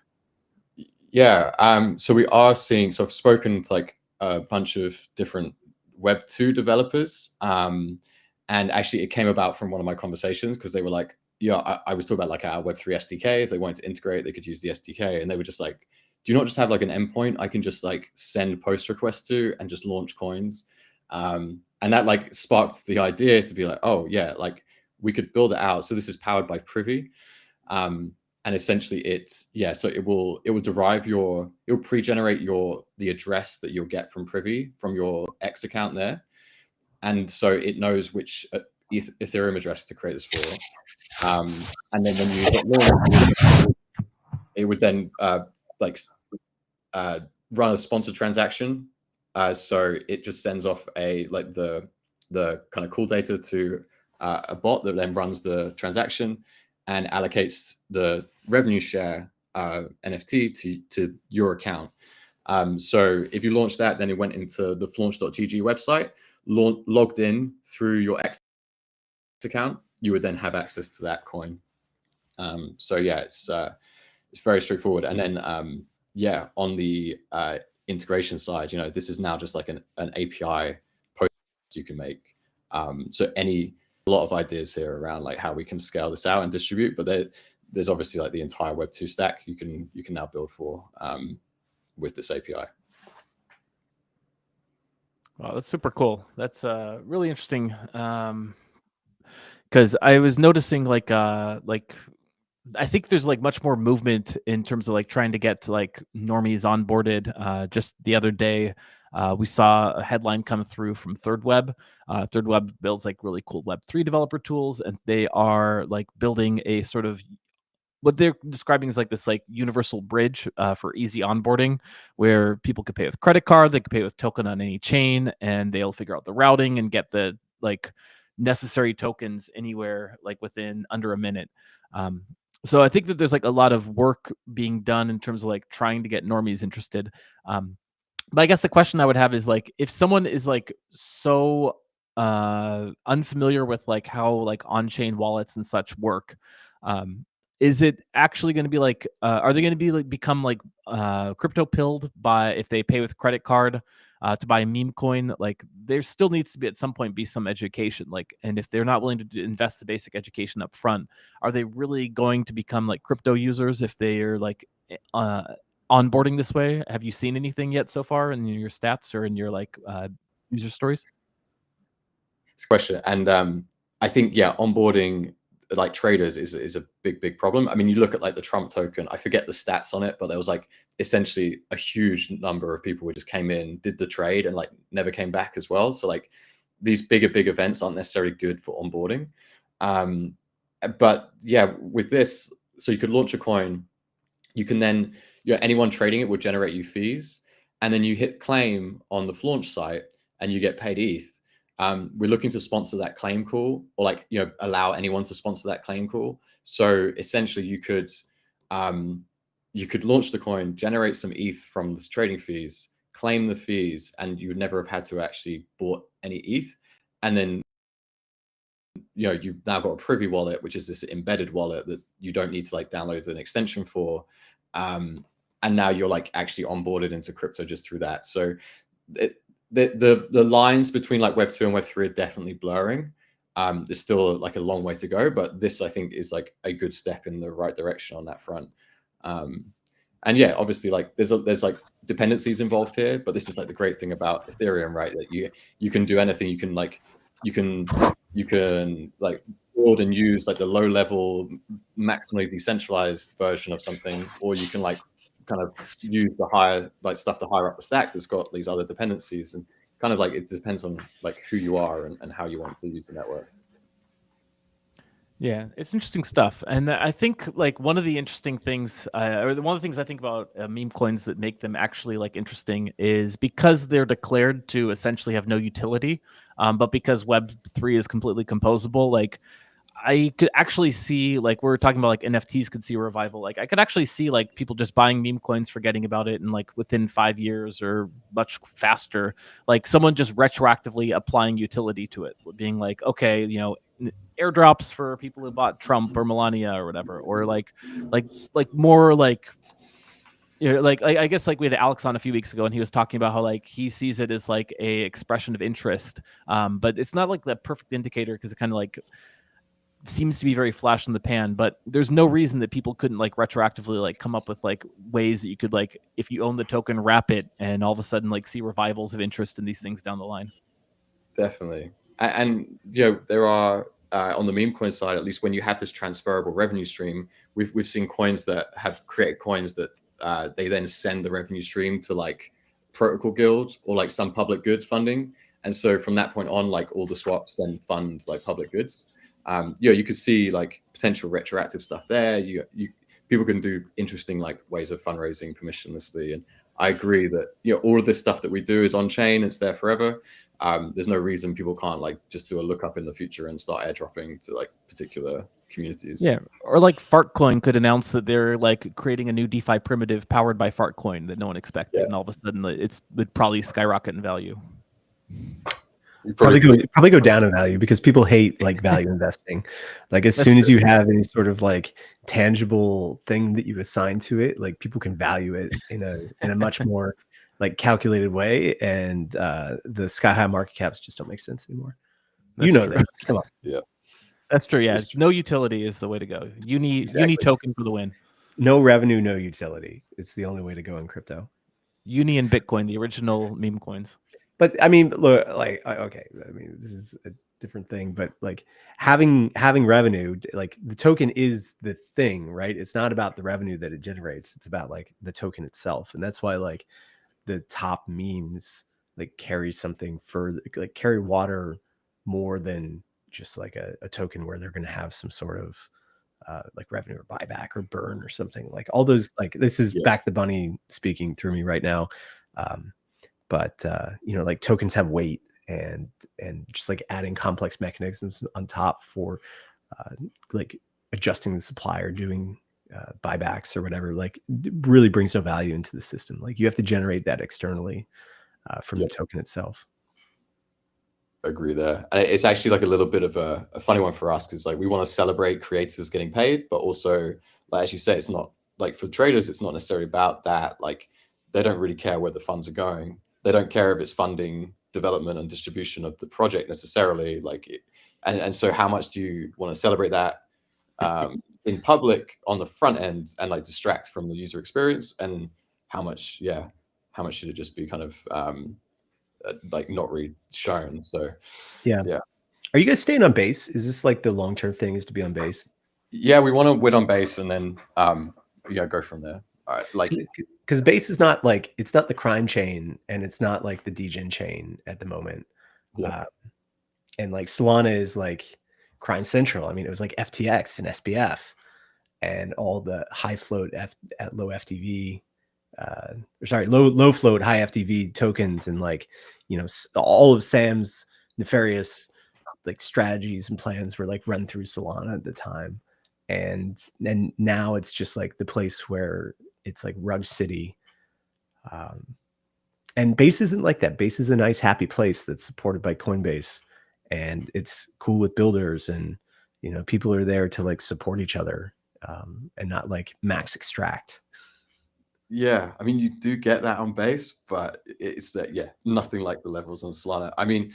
Yeah, so we are seeing, so I've spoken to like a bunch of different Web2 developers. And actually it came about from one of my conversations because they were like, I was talking about like our Web3 SDK. If they wanted to integrate, they could use the SDK. And they were just like, do you not just have like an endpoint I can just like send post requests to and just launch coins? And that like sparked the idea to be like, oh yeah, like we could build it out. So this is powered by Privy. And essentially so it will derive it will pre-generate the address that you'll get from Privy from your X account there. And so it knows which Ethereum address to create this for. And then when you hit launch, it would then run a sponsored transaction. So it just sends off the kind of cool data to a bot that then runs the transaction and allocates the revenue share NFT to your account. So if you launch that, then it went into the Flaunch.gg website, logged in through your X account, you would then have access to that coin. So yeah, it's very straightforward. And then on the integration side, this is now just like an API post you can make. So a lot of ideas here around like how we can scale this out and distribute, but there's obviously like the entire Web2 stack you can now build for with this API. Wow, that's super cool. That's really interesting. Because I was noticing like I think there's like much more movement in terms of like trying to get like normies onboarded. Just the other day, we saw a headline come through from ThirdWeb. ThirdWeb builds like really cool Web3 developer tools, and they are like building a sort of what they're describing is like this like universal bridge for easy onboarding, where people could pay with credit card, they could pay with token on any chain, and they'll figure out the routing and get the like necessary tokens anywhere like within under a minute. So I think that there's like a lot of work being done in terms of like trying to get normies interested. But I guess the question I would have is like, if someone is like so unfamiliar with like how like on-chain wallets and such work, is it actually going to be like, are they going to be like become like crypto pilled by if they pay with credit card to buy a meme coin? Like there still needs to be at some point be some education. Like, and if they're not willing to invest the basic education up front, are they really going to become like crypto users if they are like onboarding this way? Have you seen anything yet so far in your stats or in your like user stories? It's a question, and I think onboarding like traders is a big problem. I mean, you look at like the Trump token, I forget the stats on it, but there was like essentially a huge number of people who just came in, did the trade, and like never came back as well. So like these big events aren't necessarily good for onboarding. But yeah, with this, so you could launch a coin, you can then anyone trading it would generate you fees, and then you hit claim on the Flaunch site and you get paid ETH. We're looking to sponsor that claim call, or like allow anyone to sponsor that claim call. So essentially, you could launch the coin, generate some ETH from the trading fees, claim the fees, and you would never have had to actually bought any ETH. And then you've now got a Privy wallet, which is this embedded wallet that you don't need to like download an extension for. And now you're like actually onboarded into crypto just through that. So the lines between like Web2 and Web3 are definitely blurring. There's still like a long way to go, but this I think is like a good step in the right direction on that front. And yeah, obviously like there's like dependencies involved here, but this is like the great thing about Ethereum, right? That you can do anything. You can like build and use like the low level, maximally decentralized version of something, or you can like kind of use the higher like stuff the higher up the stack that's got these other dependencies, and kind of like it depends on like who you are and how you want to use the network. Yeah, it's interesting stuff, and I think like one of the interesting things, or one of the things I think about meme coins that make them actually like interesting is because they're declared to essentially have no utility, but because Web3 is completely composable, like I could actually see, like we were talking about, like NFTs could see a revival. Like I could actually see like people just buying meme coins, forgetting about it, and like within 5 years or much faster, like someone just retroactively applying utility to it, being like, okay, airdrops for people who bought Trump or Melania or whatever, or like more like like I guess like we had Alex on a few weeks ago, and he was talking about how like he sees it as like a expression of interest, but it's not like the perfect indicator because it kind of like seems to be very flash in the pan, but there's no reason that people couldn't like retroactively like come up with like ways that you could like, if you own the token, wrap it, and all of a sudden like see revivals of interest in these things down the line. Definitely. And there are on the meme coin side, at least when you have this transferable revenue stream, we've seen coins that have created coins that they then send the revenue stream to like protocol guilds or like some public goods funding. And so from that point on, like all the swaps then fund like public goods. You could see like potential retroactive stuff there. People can do interesting like ways of fundraising permissionlessly. And I agree that all of this stuff that we do is on chain. It's there forever. There's no reason people can't like just do a lookup in the future and start airdropping to like particular communities. Yeah, or like Fartcoin could announce that they're like creating a new DeFi primitive powered by Fartcoin that no one expected, and all of a sudden it would probably skyrocket in value. Probably go down in value because people hate like value investing. Like as soon as you have any sort of like tangible thing that you assign to it, like people can value it in a much more like calculated way, and the sky high market caps just don't make sense anymore. That's that. Come on. Yeah, that's true. Yeah, no utility is the way to go. Uni token for the win. No revenue, no utility. It's the only way to go in crypto. Uni and Bitcoin, the original meme coins. But I mean, look, like, okay, I mean, this is a different thing, but like having revenue, like the token is the thing, right? It's not about the revenue that it generates. It's about like the token itself. And that's why like the top memes like carry something further, like carry water more than just like a token where they're going to have some sort of like revenue or buyback or burn or something. Like all those, like this is Back the Bunny speaking through me right now. But like tokens have weight, and just like adding complex mechanisms on top for like adjusting the supply or doing buybacks or whatever, like really brings no value into the system. Like you have to generate that externally from the token itself. Agree there. And it's actually like a little bit of a funny one for us because like we want to celebrate creators getting paid, but also like as you say, it's not like for traders, it's not necessarily about that. Like they don't really care where the funds are going. They don't care if it's funding development and distribution of the project necessarily. Like, and so how much do you want to celebrate that in public on the front end and like distract from the user experience? And how much should it just be kind of like not really shown? So yeah. Are you guys staying on base? Is this like the long-term thing is to be on base? Yeah, we want to win on base and then go from there. Like because base is not like, it's not the crime chain and it's not like the degen chain at the moment. And like Solana is like crime central. I mean, it was like FTX and SBF and all the high float at low FTV low float high FTV tokens, and like all of Sam's nefarious like strategies and plans were like run through Solana at the time. And now it's just like the place where it's like Rug City. And base isn't like that. Base is a nice, happy place that's supported by Coinbase, and it's cool with builders, and people are there to like support each other, and not like max extract. Yeah, I mean, you do get that on base, but it's that nothing like the levels on Solana. I mean,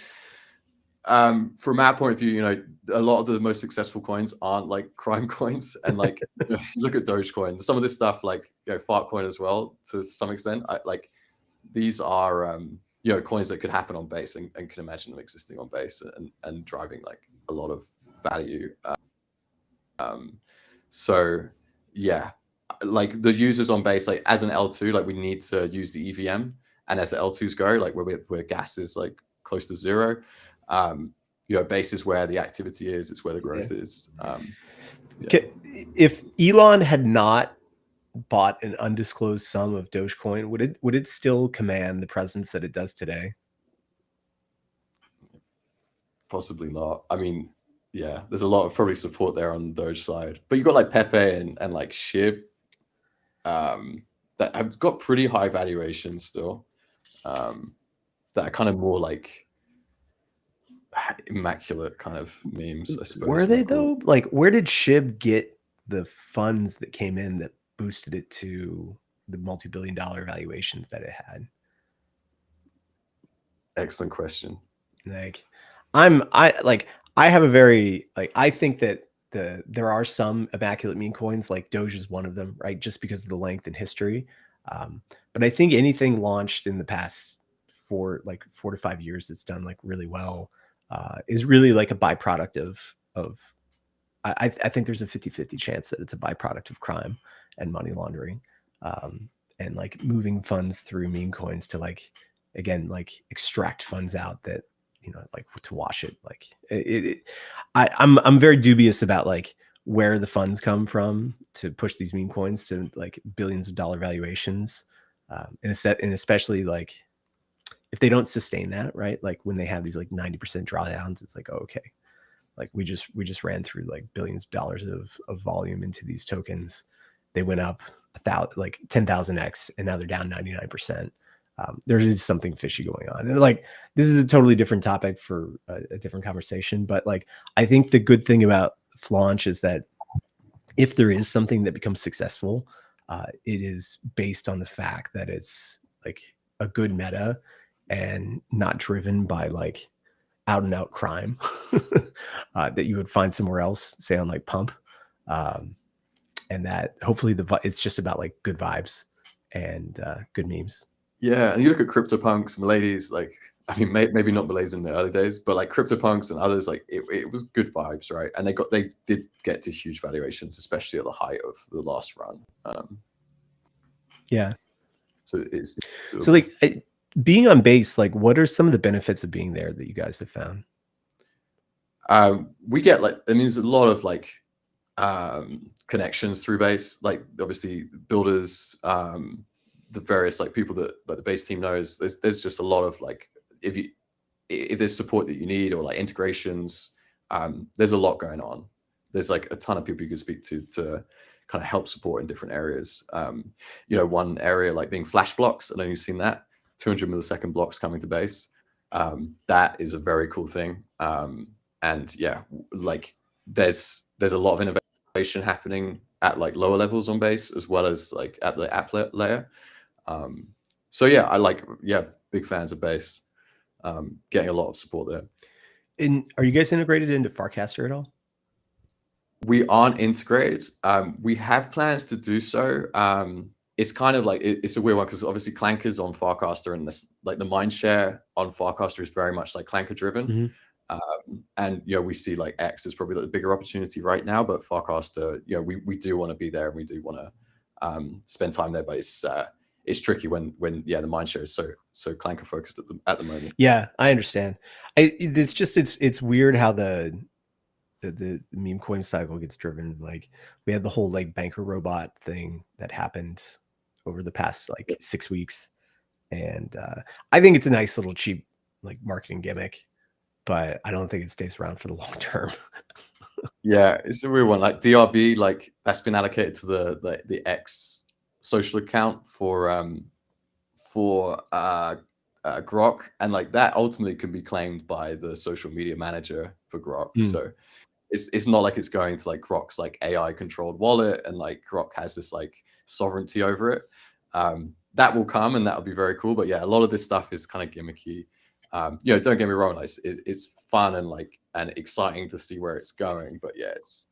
from our point of view, a lot of the most successful coins aren't like crime coins, and like look at Dogecoin, some of this stuff, like Fartcoin as well to some extent. These are coins that could happen on base and can imagine them existing on base and driving like a lot of value. So yeah, like the users on base, like as an L2, like we need to use the EVM, and as the L2s go, like where gas is like close to zero, base is where the activity is, it's where the growth is. If Elon had not bought an undisclosed sum of Dogecoin, would it still command the presence that it does today? Possibly not. I mean, yeah, there's a lot of probably support there on the Doge side, but you've got like Pepe and like Shib that have got pretty high valuations still, that are kind of more like immaculate kind of memes, I suppose. Were they though? Like, where did Shib get the funds that came in that boosted it to the multi-billion-dollar valuations that it had? Excellent question. Like, I have a very, like, I think that there are some immaculate meme coins, like Doge is one of them, right? Just because of the length and history. But I think anything launched in the past 4 to 5 years that's done like really well is really like a byproduct of I think there's a 50-50 chance that it's a byproduct of crime and money laundering, and like moving funds through meme coins to like, again, like extract funds out that, you know, like to wash it. Like I'm very dubious about like where the funds come from to push these meme coins to like billions of dollar valuations, and especially like if they don't sustain that, right? Like when they have these like 90% drawdowns, it's like, oh, okay, like we just ran through like billions of dollars of volume into these tokens. They went up 10,000x, and now they're down 99%. There is something fishy going on, and like this is a totally different topic for a different conversation. But like, I think the good thing about Flaunch is that if there is something that becomes successful, it is based on the fact that it's like a good meta and not driven by like out and out crime that you would find somewhere else, say on like Pump, and that hopefully it's just about like good vibes and good memes. Yeah, and you look at CryptoPunks, Milady's, like, I mean, maybe not Milady's in the early days, but like CryptoPunks and others, like it was good vibes, right? And they did get to huge valuations, especially at the height of the last run. Yeah. So it's so like being on base, like what are some of the benefits of being there that you guys have found? We get like, I mean, there's a lot of like connections through base, like obviously builders, the various like people that like the base team knows. There's just a lot of like, if there's support that you need or like integrations, there's a lot going on. There's like a ton of people you can speak to kind of help support in different areas. You know, one area like being flash blocks, I know you've seen that, 200 millisecond blocks coming to base. That is a very cool thing. And yeah, like there's a lot of innovation happening at like lower levels on base as well as like at the app layer. So yeah, big fans of base, getting a lot of support there. And are you guys integrated into Farcaster at all? We aren't integrated. We have plans to do so. It's kind of like it's a weird one because obviously Clanker's on Farcaster, and this like the mind share on Farcaster is very much like Clanker driven. Mm-hmm. And you know, we see like X is probably like the bigger opportunity right now, but Farcaster, you know, we do want to be there and we do want to spend time there, but it's tricky when the mind share is so Clanker focused at the moment. Yeah, I understand. It's weird how the meme coin cycle gets driven. Like we had the whole like banker robot thing that happened over the past like 6 weeks, and I think it's a nice little cheap like marketing gimmick, but I don't think it stays around for the long term. Yeah, it's a weird one. Like DRB, like that's been allocated to the X social account for Grok, and like that ultimately can be claimed by the social media manager for Grok. So it's not like it's going to like Grok's like AI controlled wallet and like Grok has this like sovereignty over it. That will come and that'll be very cool. But yeah, a lot of this stuff is kind of gimmicky. You know, don't get me wrong, like it's fun and exciting to see where it's going. But yeah, it's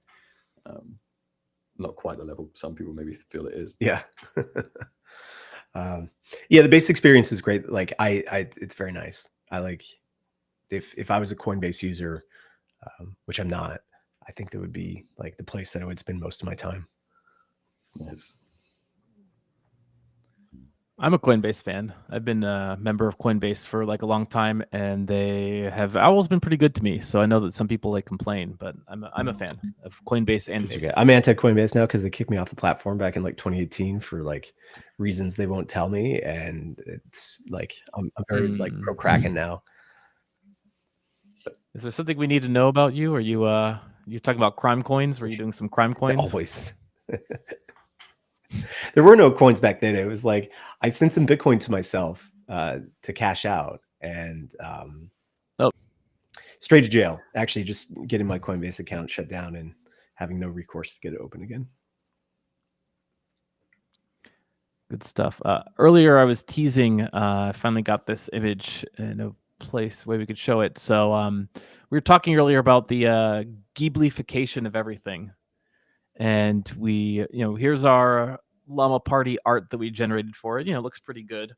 not quite the level some people maybe feel it is. Yeah. Yeah, the base experience is great. Like it's very nice. I like if I was a Coinbase user, which I'm not, I think that would be like the place that I would spend most of my time. Yes. I'm a Coinbase fan. I've been a member of Coinbase for like a long time, and they have always been pretty good to me. So I know that some people like complain, but I'm a fan of Coinbase and Base. I'm anti Coinbase now because they kicked me off the platform back in like 2018 for like reasons they won't tell me, and it's like I'm very like pro Kraken now. Is there something we need to know about you? Are you talking about crime coins? Were you doing some crime coins? Always. There were no coins back then. It was like I sent some Bitcoin to myself to cash out, and straight to jail. Actually, just getting my Coinbase account shut down and having no recourse to get it open again. Good stuff. Earlier, I was teasing. I finally got this image in a place where we could show it. So we were talking earlier about the Ghiblification of everything. And we, here's our Llama party art that we generated for it. It looks pretty good.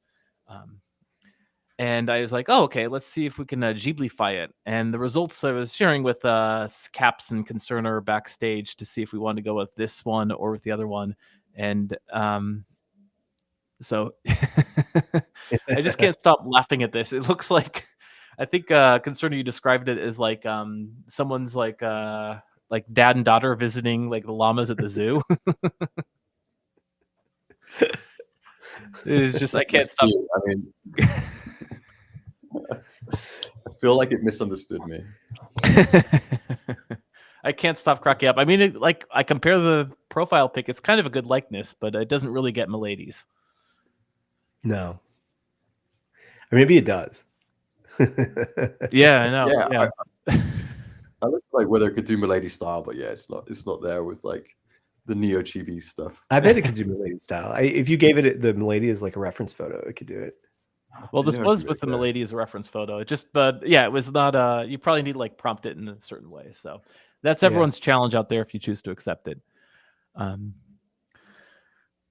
And I was like, oh, okay, let's see if we can Ghiblify it. And the results I was sharing with Caps and Concernor backstage to see if we wanted to go with this one or with the other one. And so I just can't stop laughing at this. It looks like, I think Concernor, you described it as like someone's like dad and daughter visiting like the llamas at the zoo. It's just I can't stop. I mean, I feel like it misunderstood me. I can't stop cracking up. I mean, I compare the profile pic. It's kind of a good likeness, but it doesn't really get Milady's. No, or maybe it does. Yeah, I know. Yeah. I look like whether it could do Milady style, but yeah, it's not there with like the Neo Chibi stuff. I bet it could do Milady style. If you gave it the Milady as like a reference photo, it could do it. Well, this was with the Milady as a reference photo. It just, but yeah, it was not. You probably need to like prompt it in a certain way. So that's everyone's challenge out there if you choose to accept it.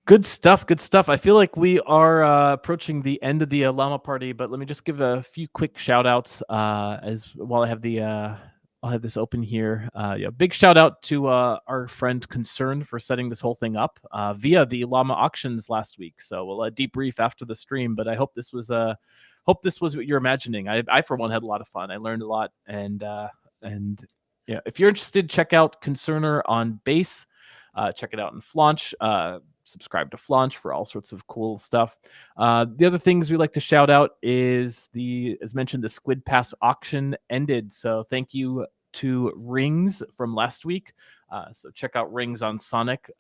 Good stuff. Good stuff. I feel like we are approaching the end of the Llama party, but let me just give a few quick shout outs as while I have the I'll have this open here. Big shout out to our friend Concernor for setting this whole thing up via the Llama auctions last week. So we'll debrief after the stream, but I hope this was what you're imagining. I for one had a lot of fun. I learned a lot, and yeah, if you're interested, check out Concernor on Base. Check it out in Flaunch. Subscribe to Flaunch for all sorts of cool stuff. The other things we like to shout out is as mentioned, the Squid Pass auction ended. So thank you to Rings from last week. So check out Rings on Sonic.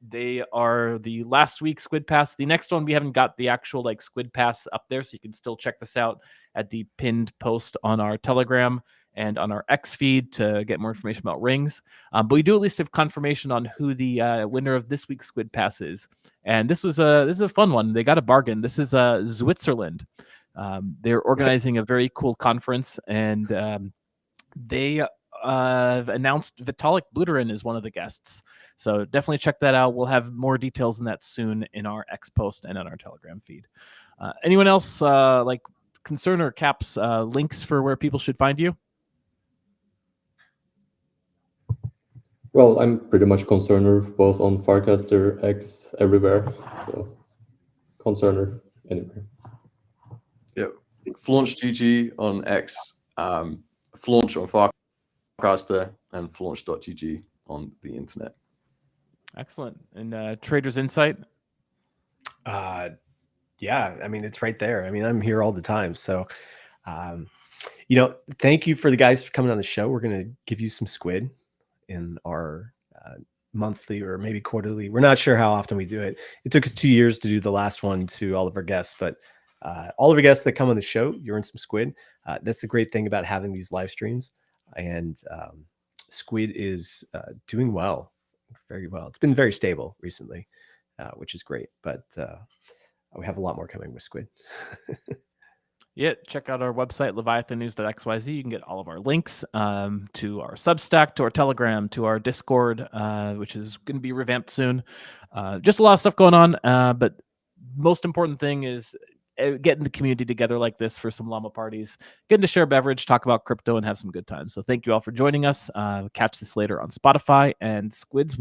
They are the last week's Squid Pass. The next one, we haven't got the actual like Squid Pass up there, so you can still check this out at the pinned post on our Telegram and on our X feed to get more information about Rings. But we do at least have confirmation on who the winner of this week's Squid Pass is. And this is a fun one. They got a bargain. This is Switzerland. They're organizing a very cool conference, and they announced Vitalik Buterin is one of the guests. So definitely check that out. We'll have more details on that soon in our X post and on our Telegram feed. Anyone else like Concernor or Caps links for where people should find you? Well, I'm pretty much Concernor, both on Farcaster, X, everywhere. So Concernor anywhere. Yep. Flaunch GG on X, Flaunch on Farcaster, and Flaunch.gg on the internet. Excellent. And Trader's Insight? Yeah, I mean, it's right there. I mean, I'm here all the time. So, thank you for the guys for coming on the show. We're going to give you some squid in our monthly or maybe quarterly. We're not sure how often we do it. It took us 2 years to do the last one to all of our guests, but all of our guests that come on the show, you're in some squid. That's the great thing about having these live streams. And squid is doing well, very well. It's been very stable recently, which is great. But we have a lot more coming with squid. Yeah, check out our website, leviathannews.xyz. You can get all of our links to our Substack, to our Telegram, to our Discord, which is going to be revamped soon. Just a lot of stuff going on. But most important thing is getting the community together like this for some Llama parties, getting to share a beverage, talk about crypto, and have some good times. So thank you all for joining us. Catch this later on Spotify, and Squids will